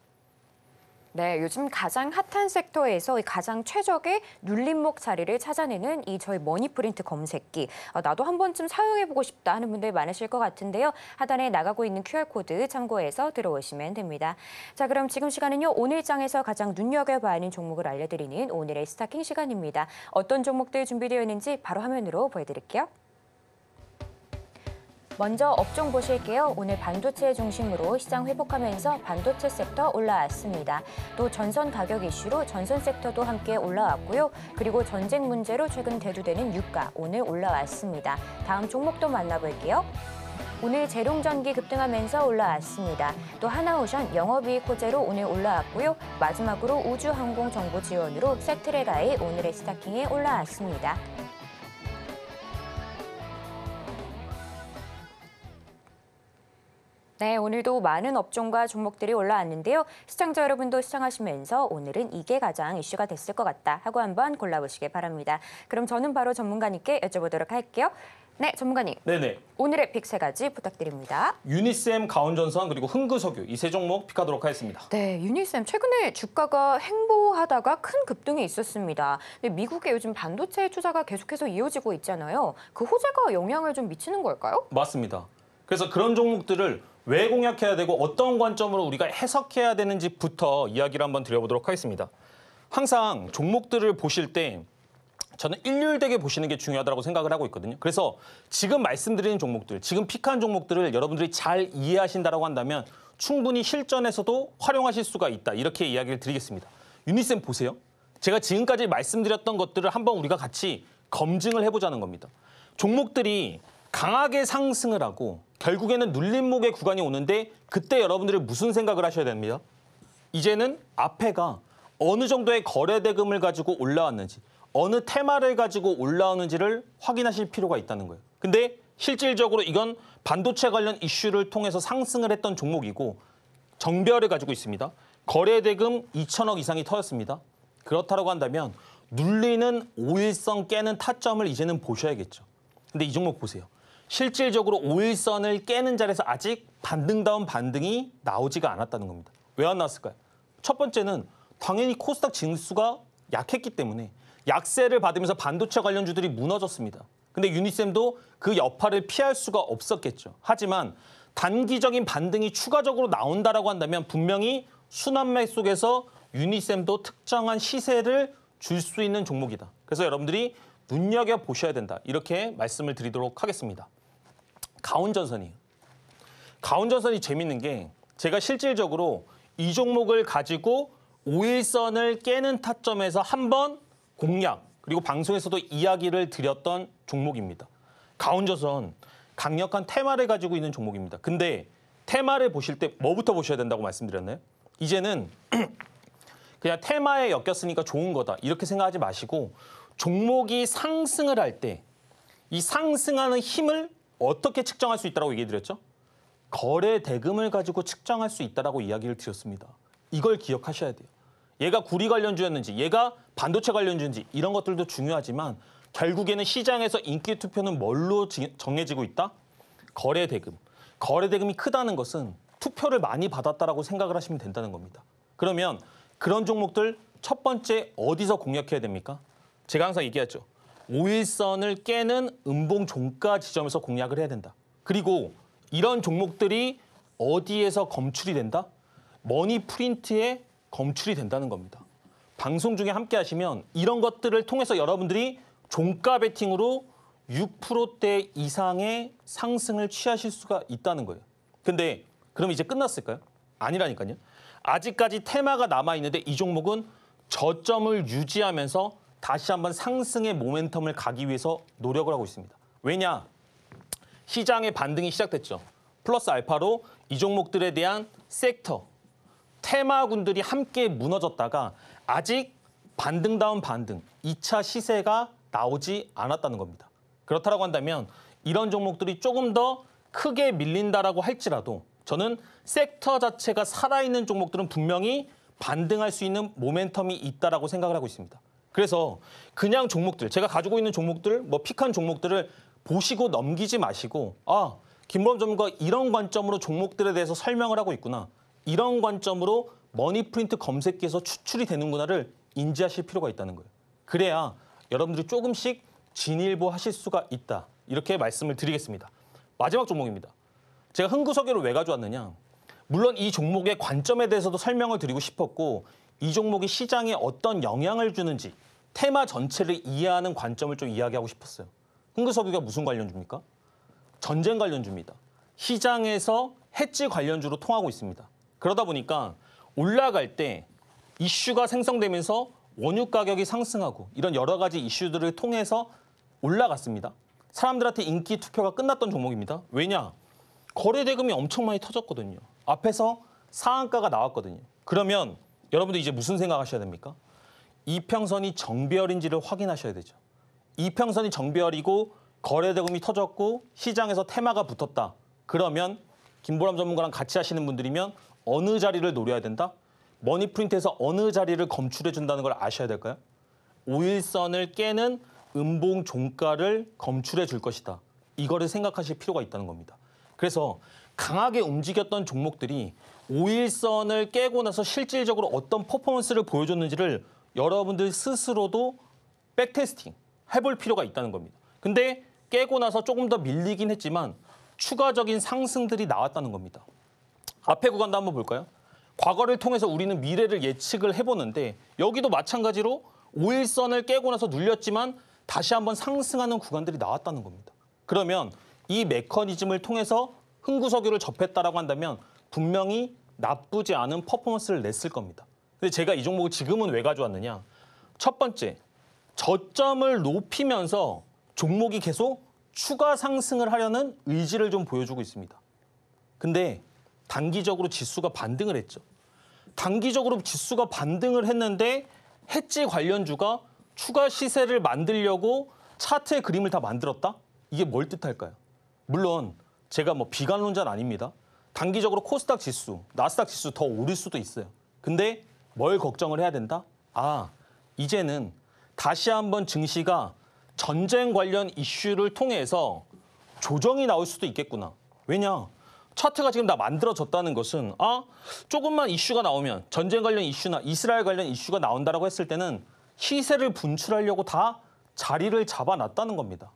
S2: 네, 요즘 가장 핫한 섹터에서 가장 최적의 눌림목 자리를 찾아내는 이 저희 머니프린트 검색기. 나도 한 번쯤 사용해보고 싶다 하는 분들 많으실 것 같은데요. 하단에 나가고 있는 QR코드 참고해서 들어오시면 됩니다. 자, 그럼 지금 시간은요. 오늘장에서 가장 눈여겨봐야 하는 종목을 알려드리는 오늘의 스타킹 시간입니다. 어떤 종목들 준비되어 있는지 바로 화면으로 보여드릴게요. 먼저 업종 보실게요. 오늘 반도체 중심으로 시장 회복하면서 반도체 섹터 올라왔습니다. 또 전선 가격 이슈로 전선 섹터도 함께 올라왔고요. 그리고 전쟁 문제로 최근 대두되는 유가 오늘 올라왔습니다. 다음 종목도 만나볼게요. 오늘 재룡전기 급등하면서 올라왔습니다. 또 하나오션 영업이익 호재로 오늘 올라왔고요. 마지막으로 우주항공 정보 지원으로 세트레가의 오늘의 스타킹에 올라왔습니다. 네, 오늘도 많은 업종과 종목들이 올라왔는데요. 시청자 여러분도 시청하시면서 오늘은 이게 가장 이슈가 됐을 것 같다 하고 한번 골라보시길 바랍니다. 그럼 저는 바로 전문가님께 여쭤보도록 할게요. 네, 전문가님.
S3: 네네.
S2: 오늘의 픽 세 가지 부탁드립니다.
S3: 유니셈, 가온전선 그리고 흥그석유 이 세 종목 픽하도록 하겠습니다.
S2: 네, 유니셈 최근에 주가가 횡보하다가 큰 급등이 있었습니다. 근데 미국의 요즘 반도체 투자가 계속해서 이어지고 있잖아요. 그 호재가 영향을 좀 미치는 걸까요?
S3: 맞습니다. 그래서 그런 종목들을 왜 공략해야 되고 어떤 관점으로 우리가 해석해야 되는지부터 이야기를 한번 드려보도록 하겠습니다. 항상 종목들을 보실 때 저는 일률되게 보시는 게 중요하다고 생각을 하고 있거든요. 그래서 지금 말씀드리는 종목들, 지금 픽한 종목들을 여러분들이 잘 이해하신다고 한다면 충분히 실전에서도 활용하실 수가 있다. 이렇게 이야기를 드리겠습니다. 유니셈 보세요. 제가 지금까지 말씀드렸던 것들을 한번 우리가 같이 검증을 해보자는 겁니다. 종목들이 강하게 상승을 하고 결국에는 눌림목의 구간이 오는데 그때 여러분들이 무슨 생각을 하셔야 됩니다. 이제는 앞에가 어느 정도의 거래 대금을 가지고 올라왔는지, 어느 테마를 가지고 올라오는지를 확인하실 필요가 있다는 거예요. 근데 실질적으로 이건 반도체 관련 이슈를 통해서 상승을 했던 종목이고 정배열을 가지고 있습니다. 거래 대금 2천억 이상이 터졌습니다. 그렇다고 한다면 눌리는 5일선 깨는 타점을 이제는 보셔야겠죠. 근데 이 종목 보세요. 실질적으로 5일선을 깨는 자리에서 아직 반등다운 반등이 나오지가 않았다는 겁니다. 왜 안 나왔을까요? 첫 번째는 당연히 코스닥 지수가 약했기 때문에 약세를 받으면서 반도체 관련주들이 무너졌습니다. 근데 유니셈도 그 여파를 피할 수가 없었겠죠. 하지만 단기적인 반등이 추가적으로 나온다라고 한다면 분명히 순환매 속에서 유니셈도 특정한 시세를 줄 수 있는 종목이다. 그래서 여러분들이 눈여겨보셔야 된다. 이렇게 말씀을 드리도록 하겠습니다. 가온전선이에요. 가온전선이 재밌는 게 제가 실질적으로 이 종목을 가지고 5일선을 깨는 타점에서 한번 공략, 그리고 방송에서도 이야기를 드렸던 종목입니다. 가온전선 강력한 테마를 가지고 있는 종목입니다. 근데 테마를 보실 때 뭐부터 보셔야 된다고 말씀드렸나요? 이제는 그냥 테마에 엮였으니까 좋은 거다 이렇게 생각하지 마시고 종목이 상승을 할 때 이 상승하는 힘을 어떻게 측정할 수 있다고 얘기해 드렸죠? 거래 대금을 가지고 측정할 수 있다라고 이야기를 드렸습니다. 이걸 기억하셔야 돼요. 얘가 구리 관련주였는지 얘가 반도체 관련주인지 이런 것들도 중요하지만 결국에는 시장에서 인기 투표는 뭘로 정해지고 있다? 거래 대금. 거래 대금이 크다는 것은 투표를 많이 받았다라고 생각을 하시면 된다는 겁니다. 그러면 그런 종목들 첫 번째 어디서 공략해야 됩니까? 제가 항상 얘기하죠. 5일선을 깨는 음봉 종가 지점에서 공략을 해야 된다. 그리고 이런 종목들이 어디에서 검출이 된다? 머니프린트에 검출이 된다는 겁니다. 방송 중에 함께 하시면 이런 것들을 통해서 여러분들이 종가 베팅으로 6%대 이상의 상승을 취하실 수가 있다는 거예요. 근데 그럼 이제 끝났을까요? 아니라니까요. 아직까지 테마가 남아있는데 이 종목은 저점을 유지하면서 다시 한번 상승의 모멘텀을 가기 위해서 노력을 하고 있습니다. 왜냐? 시장의 반등이 시작됐죠. 플러스 알파로 이 종목들에 대한 섹터, 테마군들이 함께 무너졌다가 아직 반등다운 반등, 2차 시세가 나오지 않았다는 겁니다. 그렇다고 한다면 이런 종목들이 조금 더 크게 밀린다라고 할지라도 저는 섹터 자체가 살아있는 종목들은 분명히 반등할 수 있는 모멘텀이 있다라고 생각을 하고 있습니다. 그래서 그냥 종목들, 제가 가지고 있는 종목들, 뭐 픽한 종목들을 보시고 넘기지 마시고 김보람 전문가 이런 관점으로 종목들에 대해서 설명을 하고 있구나. 이런 관점으로 머니프린트 검색기에서 추출이 되는구나를 인지하실 필요가 있다는 거예요. 그래야 여러분들이 조금씩 진일보하실 수가 있다. 이렇게 말씀을 드리겠습니다. 마지막 종목입니다. 제가 흥구석유를 왜 가져왔느냐. 물론 이 종목의 관점에 대해서도 설명을 드리고 싶었고 이 종목이 시장에 어떤 영향을 주는지 테마 전체를 이해하는 관점을 좀 이야기하고 싶었어요. 흥구석유가 무슨 관련주입니까? 전쟁 관련주입니다. 시장에서 해지 관련주로 통하고 있습니다. 그러다 보니까 올라갈 때 이슈가 생성되면서 원유 가격이 상승하고 이런 여러 가지 이슈들을 통해서 올라갔습니다. 사람들한테 인기 투표가 끝났던 종목입니다. 왜냐? 거래 대금이 엄청 많이 터졌거든요. 앞에서 상한가가 나왔거든요. 그러면 여러분들 이제 무슨 생각하셔야 됩니까? 이평선이 정배열인지를 확인하셔야 되죠. 이평선이 정배열이고 거래 대금이 터졌고 시장에서 테마가 붙었다. 그러면 김보람 전문가랑 같이 하시는 분들이면 어느 자리를 노려야 된다? 머니프린트에서 어느 자리를 검출해 준다는 걸 아셔야 될까요? 5일선을 깨는 음봉 종가를 검출해 줄 것이다. 이거를 생각하실 필요가 있다는 겁니다. 그래서 강하게 움직였던 종목들이 5일선을 깨고 나서 실질적으로 어떤 퍼포먼스를 보여줬는지를 여러분들 스스로도 백테스팅 해볼 필요가 있다는 겁니다. 근데 깨고 나서 조금 더 밀리긴 했지만 추가적인 상승들이 나왔다는 겁니다. 앞에 구간도 한번 볼까요? 과거를 통해서 우리는 미래를 예측을 해보는데 여기도 마찬가지로 5일선을 깨고 나서 눌렸지만 다시 한번 상승하는 구간들이 나왔다는 겁니다. 그러면 이 메커니즘을 통해서 흥구석유를 접했다라고 한다면 분명히 나쁘지 않은 퍼포먼스를 냈을 겁니다. 근데 제가 이 종목을 지금은 왜 가져왔느냐? 첫 번째, 저점을 높이면서 종목이 계속 추가 상승을 하려는 의지를 좀 보여주고 있습니다. 근데 단기적으로 지수가 반등을 했죠. 단기적으로 지수가 반등을 했는데 해지 관련주가 추가 시세를 만들려고 차트의 그림을 다 만들었다? 이게 뭘 뜻할까요? 물론 제가 뭐 비관론자는 아닙니다. 단기적으로 코스닥 지수, 나스닥 지수 더 오를 수도 있어요. 근데 뭘 걱정을 해야 된다? 이제는 다시 한번 증시가 전쟁 관련 이슈를 통해서 조정이 나올 수도 있겠구나. 왜냐? 차트가 지금 다 만들어졌다는 것은 조금만 이슈가 나오면 전쟁 관련 이슈나 이스라엘 관련 이슈가 나온다라고 했을 때는 시세를 분출하려고 다 자리를 잡아놨다는 겁니다.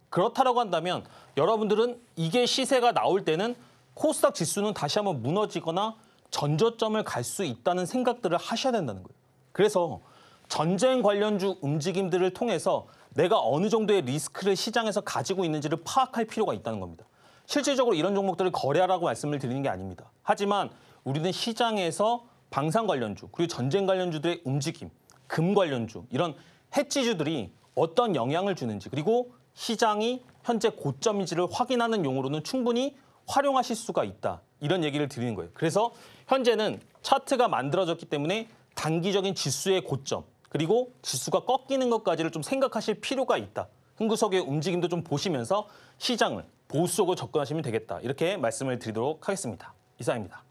S3: 그렇다라고 한다면 여러분들은 이게 시세가 나올 때는 코스닥 지수는 다시 한번 무너지거나 전저점을 갈 수 있다는 생각들을 하셔야 된다는 거예요. 그래서 전쟁 관련주 움직임들을 통해서 내가 어느 정도의 리스크를 시장에서 가지고 있는지를 파악할 필요가 있다는 겁니다. 실질적으로 이런 종목들을 거래하라고 말씀을 드리는 게 아닙니다. 하지만 우리는 시장에서 방산 관련주 그리고 전쟁 관련주들의 움직임, 금 관련주 이런 해지주들이 어떤 영향을 주는지 그리고 시장이 현재 고점인지를 확인하는 용어로는 충분히 활용하실 수가 있다. 이런 얘기를 드리는 거예요. 그래서 현재는 차트가 만들어졌기 때문에 단기적인 지수의 고점 그리고 지수가 꺾이는 것까지를 좀 생각하실 필요가 있다. 흥구석의 움직임도 좀 보시면서 시장을 보수적으로 접근하시면 되겠다. 이렇게 말씀을 드리도록 하겠습니다. 이상입니다.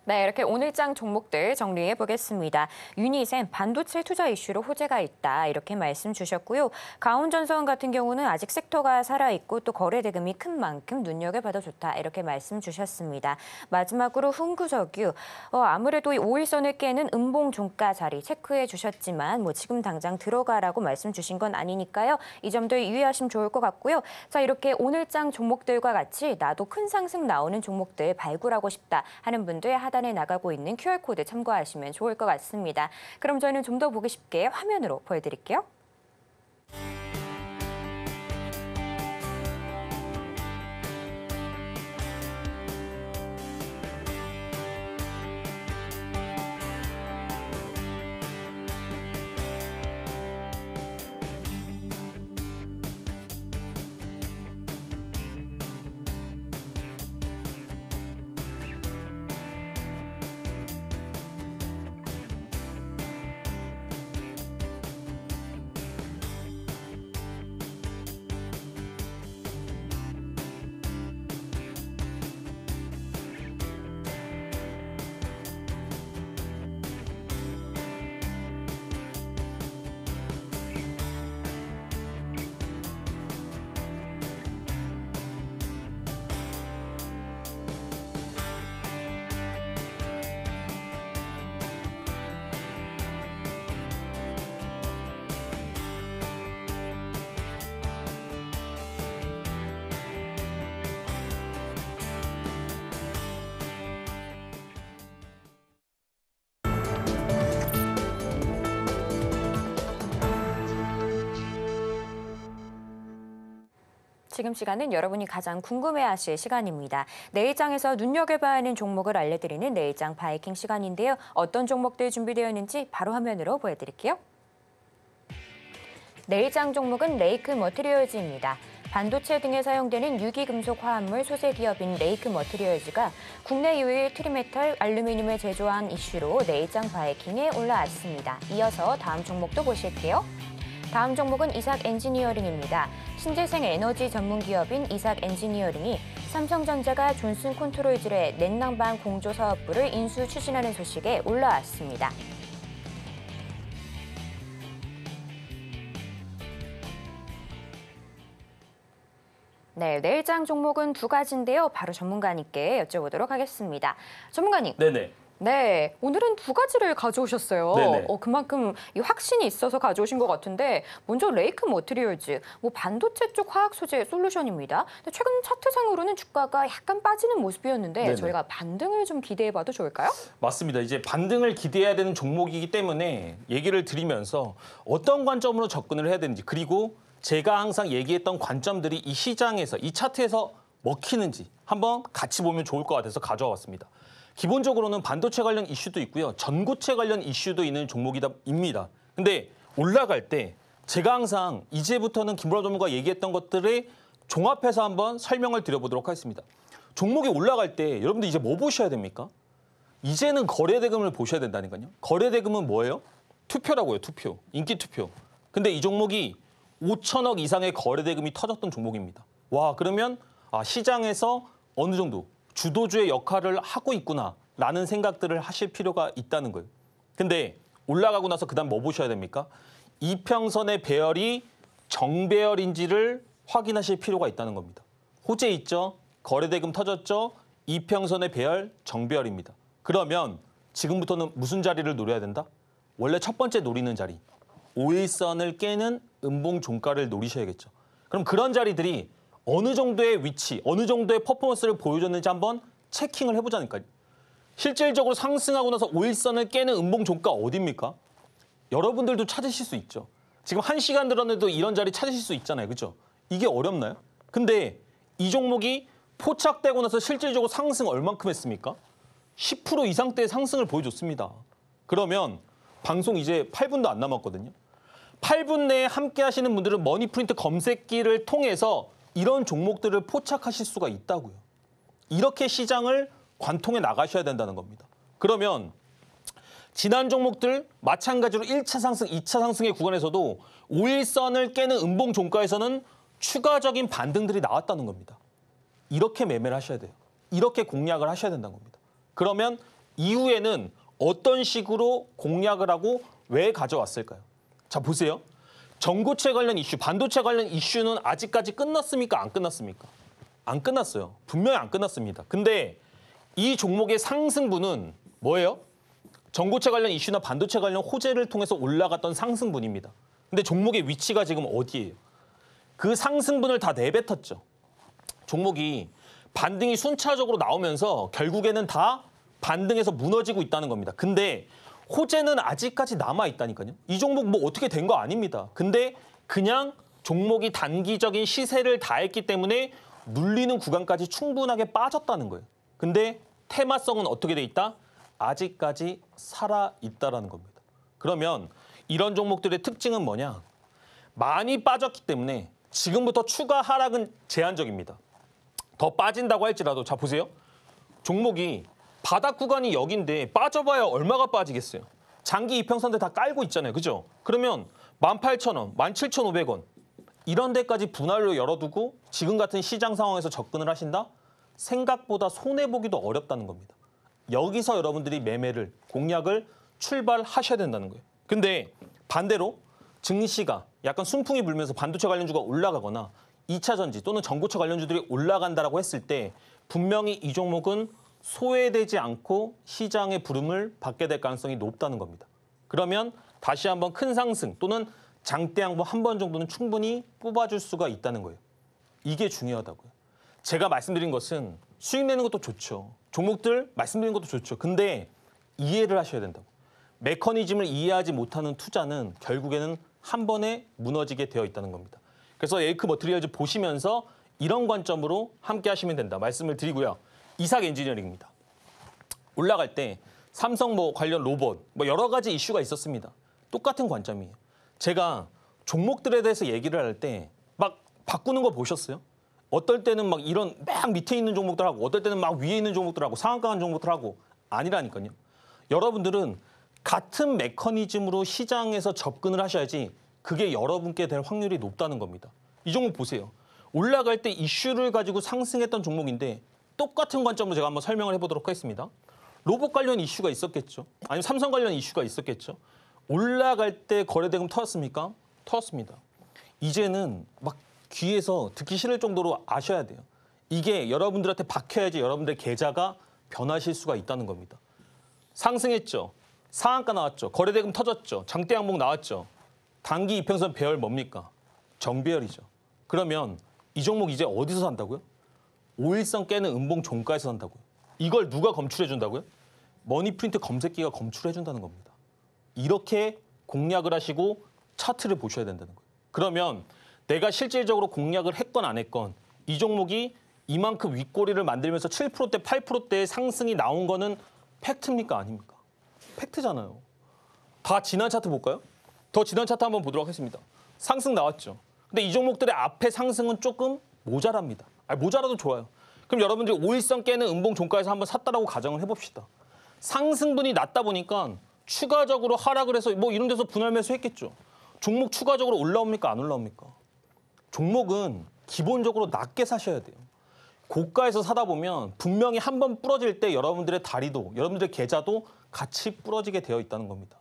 S2: 네, 이렇게 오늘장 종목들 정리해 보겠습니다. 유니셈 반도체 투자 이슈로 호재가 있다 이렇게 말씀 주셨고요. 가온전선 같은 경우는 아직 섹터가 살아있고 또 거래 대금이 큰 만큼 눈여겨봐도 좋다 이렇게 말씀 주셨습니다. 마지막으로 흥구석유 아무래도 이 5일선을 깨는 음봉 종가 자리 체크해 주셨지만 뭐 지금 당장 들어가라고 말씀 주신 건 아니니까요. 이 점들 유의하시면 좋을 것 같고요. 자, 이렇게 오늘장 종목들과 같이 나도 큰 상승 나오는 종목들 발굴하고 싶다 하는 분들 하단에 나가고 있는 QR코드 참고하시면 좋을 것 같습니다. 그럼 저희는 좀 더 보기 쉽게 화면으로 보여드릴게요. 지금 시간은 여러분이 가장 궁금해하실 시간입니다. 내일장에서 눈여겨봐야 하는 종목을 알려드리는 내일장 바이킹 시간인데요. 어떤 종목들 준비되어 있는지 바로 화면으로 보여드릴게요. 내일장 종목은 레이크 머티리얼즈입니다. 반도체 등에 사용되는 유기금속 화합물 소재 기업인 레이크 머티리얼즈가 국내 유일 트리메탈 알루미늄을 제조한 이슈로 내일장 바이킹에 올라왔습니다. 이어서 다음 종목도 보실게요. 다음 종목은 이삭 엔지니어링입니다. 신재생 에너지 전문 기업인 이삭 엔지니어링이 삼성전자가 존슨 컨트롤즈의 냉난방 공조 사업부를 인수 추진하는 소식에 올라왔습니다. 네, 내일장 종목은 두 가지인데요. 바로 전문가님께 여쭤보도록 하겠습니다. 전문가님.
S3: 네네.
S2: 네, 오늘은 두 가지를 가져오셨어요.
S3: 네네.
S2: 그만큼 이 확신이 있어서 가져오신 것 같은데 먼저 레이크 머티리얼즈, 반도체 쪽 화학 소재 솔루션입니다. 근데 최근 차트상으로는 주가가 약간 빠지는 모습이었는데
S3: 네네.
S2: 저희가 반등을 좀 기대해봐도 좋을까요?
S3: 맞습니다. 이제 반등을 기대해야 되는 종목이기 때문에 얘기를 드리면서 어떤 관점으로 접근을 해야 되는지 그리고 제가 항상 얘기했던 관점들이 이 시장에서 이 차트에서 먹히는지 한번 같이 보면 좋을 것 같아서 가져와 봤습니다. 기본적으로는 반도체 관련 이슈도 있고요. 전고체 관련 이슈도 있는 종목입니다. 근데 올라갈 때 제가 항상 이제부터는 김보라 전문가가 얘기했던 것들의 종합해서 한번 설명을 드려보도록 하겠습니다. 종목이 올라갈 때 여러분들 이제 뭐 보셔야 됩니까? 이제는 거래대금을 보셔야 된다니까요. 거래대금은 뭐예요? 투표라고요, 투표. 인기 투표. 근데 이 종목이 5천억 이상의 거래대금이 터졌던 종목입니다. 와, 그러면 시장에서 어느 정도 주도주의 역할을 하고 있구나라는 생각들을 하실 필요가 있다는 거예요. 근데 올라가고 나서 그다음 뭐 보셔야 됩니까? 이평선의 배열이 정배열인지를 확인하실 필요가 있다는 겁니다. 호재 있죠? 거래대금 터졌죠? 이평선의 배열 정배열입니다. 그러면 지금부터는 무슨 자리를 노려야 된다? 원래 첫 번째 노리는 자리. 5일선을 깨는 음봉 종가를 노리셔야겠죠. 그럼 그런 자리들이 어느 정도의 위치, 어느 정도의 퍼포먼스를 보여줬는지 한번 체킹을 해보자니까요. 실질적으로 상승하고 나서 5일선을 깨는 음봉 종가 어디입니까? 여러분들도 찾으실 수 있죠. 지금 1시간 들었는데도 이런 자리 찾으실 수 있잖아요. 그렇죠? 이게 어렵나요? 근데 이 종목이 포착되고 나서 실질적으로 상승 얼만큼 했습니까? 10% 이상대의 상승을 보여줬습니다. 그러면 방송 이제 8분도 안 남았거든요. 8분 내에 함께 하시는 분들은 머니프린트 검색기를 통해서 이런 종목들을 포착하실 수가 있다고요. 이렇게 시장을 관통해 나가셔야 된다는 겁니다. 그러면 지난 종목들 마찬가지로 1차 상승, 2차 상승의 구간에서도 5일선을 깨는 음봉 종가에서는 추가적인 반등들이 나왔다는 겁니다. 이렇게 매매를 하셔야 돼요. 이렇게 공략을 하셔야 된다는 겁니다. 그러면 이후에는 어떤 식으로 공략을 하고 왜 가져왔을까요? 자, 보세요. 전고체 관련 이슈, 반도체 관련 이슈는 아직까지 끝났습니까? 안 끝났습니까? 안 끝났어요. 분명히 안 끝났습니다. 근데 이 종목의 상승분은 뭐예요? 전고체 관련 이슈나 반도체 관련 호재를 통해서 올라갔던 상승분입니다. 근데 종목의 위치가 지금 어디예요? 그 상승분을 다 내뱉었죠. 종목이 반등이 순차적으로 나오면서 결국에는 다 반등해서 무너지고 있다는 겁니다. 근데 호재는 아직까지 남아있다니까요. 이 종목 뭐 어떻게 된 거 아닙니다. 근데 그냥 종목이 단기적인 시세를 다했기 때문에 눌리는 구간까지 충분하게 빠졌다는 거예요. 근데 테마성은 어떻게 돼 있다? 아직까지 살아있다라는 겁니다. 그러면 이런 종목들의 특징은 뭐냐? 많이 빠졌기 때문에 지금부터 추가 하락은 제한적입니다. 더 빠진다고 할지라도 자 보세요. 종목이 바닥 구간이 여긴데 빠져봐야 얼마가 빠지겠어요. 장기 이평선들 다 깔고 있잖아요. 그죠? 그러면 18,000원, 17,500원 이런 데까지 분할로 열어두고 지금 같은 시장 상황에서 접근을 하신다? 생각보다 손해보기도 어렵다는 겁니다. 여기서 여러분들이 매매를, 공략을 출발하셔야 된다는 거예요. 근데 반대로 증시가 약간 순풍이 불면서 반도체 관련주가 올라가거나 2차 전지 또는 전고체 관련주들이 올라간다라고 했을 때 분명히 이 종목은 소외되지 않고 시장의 부름을 받게 될 가능성이 높다는 겁니다. 그러면 다시 한번 큰 상승 또는 장대 양봉 한 번 정도는 충분히 뽑아줄 수가 있다는 거예요. 이게 중요하다고요. 제가 말씀드린 것은 수익 내는 것도 좋죠. 종목들 말씀드린 것도 좋죠. 근데 이해를 하셔야 된다고. 메커니즘을 이해하지 못하는 투자는 결국에는 한 번에 무너지게 되어 있다는 겁니다. 그래서 에이크 머티리얼즈 보시면서 이런 관점으로 함께 하시면 된다 말씀을 드리고요. 이삭 엔지니어링입니다. 올라갈 때 삼성 뭐 관련 로봇 뭐 여러 가지 이슈가 있었습니다. 똑같은 관점이에요. 제가 종목들에 대해서 얘기를 할 때 막 바꾸는 거 보셨어요? 어떨 때는 막 이런 막 밑에 있는 종목들하고 어떨 때는 막 위에 있는 종목들하고 상한가한 종목들하고 아니라니까요. 여러분들은 같은 메커니즘으로 시장에서 접근을 하셔야지 그게 여러분께 될 확률이 높다는 겁니다. 이 종목 보세요. 올라갈 때 이슈를 가지고 상승했던 종목인데 똑같은 관점으로 제가 한번 설명을 해보도록 하겠습니다. 로봇 관련 이슈가 있었겠죠. 아니면 삼성 관련 이슈가 있었겠죠. 올라갈 때 거래대금 터졌습니까? 터졌습니다. 이제는 막 귀에서 듣기 싫을 정도로 아셔야 돼요. 이게 여러분들한테 박혀야지 여러분들의 계좌가 변하실 수가 있다는 겁니다. 상승했죠. 상한가 나왔죠. 거래대금 터졌죠. 장대 양봉 나왔죠. 단기 이평선 배열 뭡니까? 정배열이죠. 그러면 이 종목 이제 어디서 산다고요? 5일선 깨는 음봉 종가에서 산다고요. 이걸 누가 검출해 준다고요? 머니프린트 검색기가 검출해 준다는 겁니다. 이렇게 공략을 하시고 차트를 보셔야 된다는 거예요. 그러면 내가 실질적으로 공략을 했건 안 했건 이 종목이 이만큼 윗꼬리를 만들면서 7%대, 8%대의 상승이 나온 거는 팩트입니까? 아닙니까? 팩트잖아요. 다 지난 차트 볼까요? 더 지난 차트 한번 보도록 하겠습니다. 상승 나왔죠. 근데 이 종목들의 앞에 상승은 조금 모자랍니다. 모자라도 좋아요. 그럼 여러분들이 5일선 깨는 음봉 종가에서 한번 샀다라고 가정을 해봅시다. 상승분이 낮다 보니까 추가적으로 하락을 해서 뭐 이런 데서 분할 매수했겠죠. 종목 추가적으로 올라옵니까? 안 올라옵니까? 종목은 기본적으로 낮게 사셔야 돼요. 고가에서 사다 보면 분명히 한번 부러질 때 여러분들의 다리도, 여러분들의 계좌도 같이 부러지게 되어 있다는 겁니다.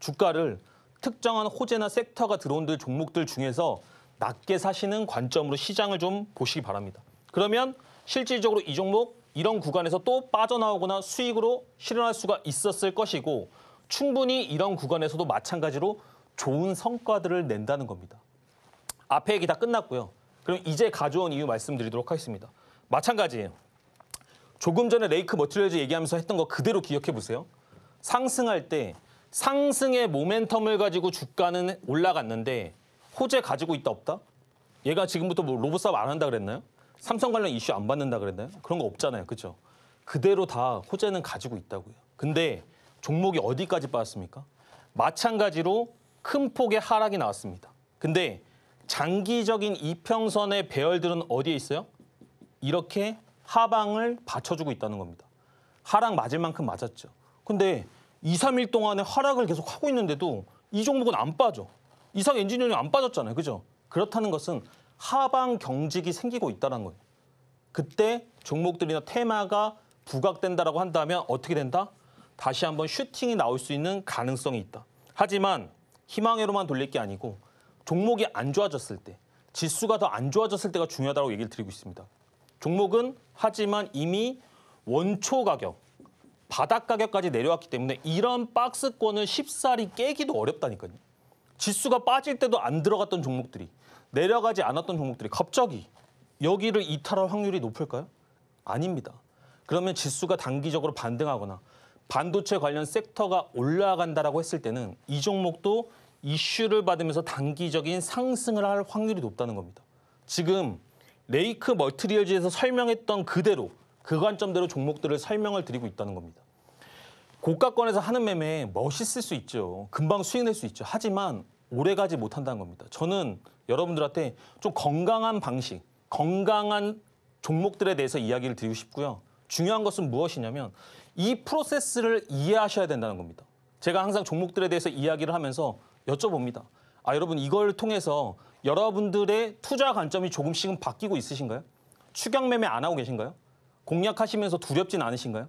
S3: 주가를 특정한 호재나 섹터가 들어온 종목들 중에서 낮게 사시는 관점으로 시장을 좀 보시기 바랍니다. 그러면 실질적으로 이 종목 이런 구간에서 또 빠져나오거나 수익으로 실현할 수가 있었을 것이고 충분히 이런 구간에서도 마찬가지로 좋은 성과들을 낸다는 겁니다. 앞에 얘기 다 끝났고요. 그럼 이제 가져온 이유 말씀드리도록 하겠습니다. 마찬가지예요. 조금 전에 레이크 머티리얼즈 얘기하면서 했던 거 그대로 기억해 보세요. 상승할 때 상승의 모멘텀을 가지고 주가는 올라갔는데 호재 가지고 있다 없다? 얘가 지금부터 뭐 로봇 사업 안 한다 그랬나요? 삼성 관련 이슈 안 받는다 그랬나요? 그런 거 없잖아요. 그렇죠? 그대로 다 호재는 가지고 있다고요. 근데 종목이 어디까지 빠졌습니까? 마찬가지로 큰 폭의 하락이 나왔습니다. 근데 장기적인 이평선의 배열들은 어디에 있어요? 이렇게 하방을 받쳐주고 있다는 겁니다. 하락 맞을 만큼 맞았죠. 근데 2, 3일 동안에 하락을 계속 하고 있는데도 이 종목은 안 빠져. 이삭 엔지니어링 안 빠졌잖아요. 그죠? 그렇다는 것은 하방 경직이 생기고 있다는 거예요. 그때 종목들이나 테마가 부각된다라고 한다면 어떻게 된다? 다시 한번 슈팅이 나올 수 있는 가능성이 있다. 하지만 희망회로만 돌릴 게 아니고 종목이 안 좋아졌을 때, 지수가 더 안 좋아졌을 때가 중요하다고 얘기를 드리고 있습니다. 종목은 하지만 이미 원초 가격, 바닥 가격까지 내려왔기 때문에 이런 박스권을 쉽사리 깨기도 어렵다니까요. 지수가 빠질 때도 안 들어갔던 종목들이, 내려가지 않았던 종목들이 갑자기 여기를 이탈할 확률이 높을까요? 아닙니다. 그러면 지수가 단기적으로 반등하거나 반도체 관련 섹터가 올라간다라고 했을 때는 이 종목도 이슈를 받으면서 단기적인 상승을 할 확률이 높다는 겁니다. 지금 레이크 머티리얼즈에서 설명했던 그대로 그 관점대로 종목들을 설명을 드리고 있다는 겁니다. 고가권에서 하는 매매 멋있을 수 있죠. 금방 수익 낼 수 있죠. 하지만 오래가지 못한다는 겁니다. 저는 여러분들한테 좀 건강한 방식, 건강한 종목들에 대해서 이야기를 드리고 싶고요. 중요한 것은 무엇이냐면 이 프로세스를 이해하셔야 된다는 겁니다. 제가 항상 종목들에 대해서 이야기를 하면서 여쭤봅니다. 여러분 이걸 통해서 여러분들의 투자 관점이 조금씩은 바뀌고 있으신가요? 추격 매매 안 하고 계신가요? 공략하시면서 두렵진 않으신가요?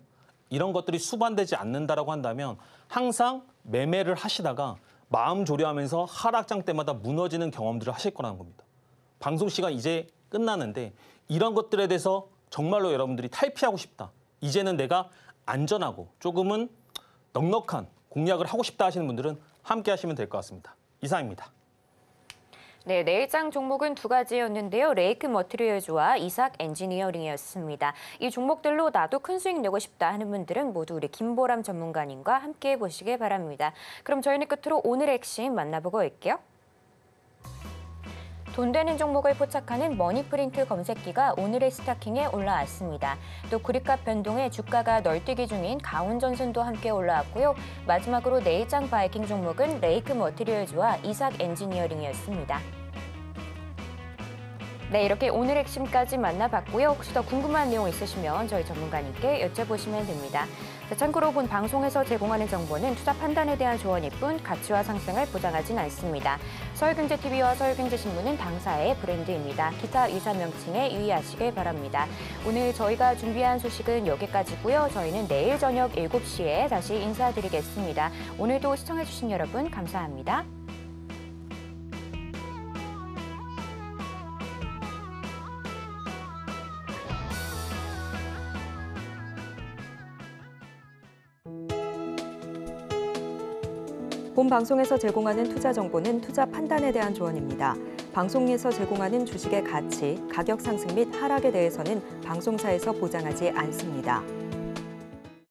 S3: 이런 것들이 수반되지 않는다라고 한다면 항상 매매를 하시다가 마음 조려하면서 하락장 때마다 무너지는 경험들을 하실 거라는 겁니다. 방송 시간 이제 끝나는데 이런 것들에 대해서 정말로 여러분들이 탈피하고 싶다. 이제는 내가 안전하고 조금은 넉넉한 공략을 하고 싶다 하시는 분들은 함께 하시면 될 것 같습니다. 이상입니다.
S2: 네, 내일장 종목은 두 가지였는데요. 레이크 머티리얼즈와 이삭 엔지니어링이었습니다. 이 종목들로 나도 큰 수익 내고 싶다 하는 분들은 모두 우리 김보람 전문가님과 함께 보시길 바랍니다. 그럼 저희는 끝으로 오늘의 핵심 만나보고 올게요. 돈 되는 종목을 포착하는 머니프린트 검색기가 오늘의 스타킹에 올라왔습니다. 또 구리값 변동에 주가가 널뛰기 중인 가온전선도 함께 올라왔고요. 마지막으로 내일장 바이킹 종목은 레이크 머티리얼즈와 이삭 엔지니어링이었습니다. 네, 이렇게 오늘 핵심까지 만나봤고요. 혹시 더 궁금한 내용 있으시면 저희 전문가님께 여쭤보시면 됩니다. 참고로 본 방송에서 제공하는 정보는 투자 판단에 대한 조언일 뿐 가치와 상승을 보장하진 않습니다. 서울경제TV와 서울경제신문은 당사의 브랜드입니다. 기타 유사 명칭에 유의하시길 바랍니다. 오늘 저희가 준비한 소식은 여기까지고요. 저희는 내일 저녁 7시에 다시 인사드리겠습니다. 오늘도 시청해주신 여러분 감사합니다.
S1: 본 방송에서 제공하는 투자 정보는 투자 판단에 대한 조언입니다. 방송에서 제공하는 주식의 가치, 가격 상승 및 하락에 대해서는 방송사에서 보장하지 않습니다.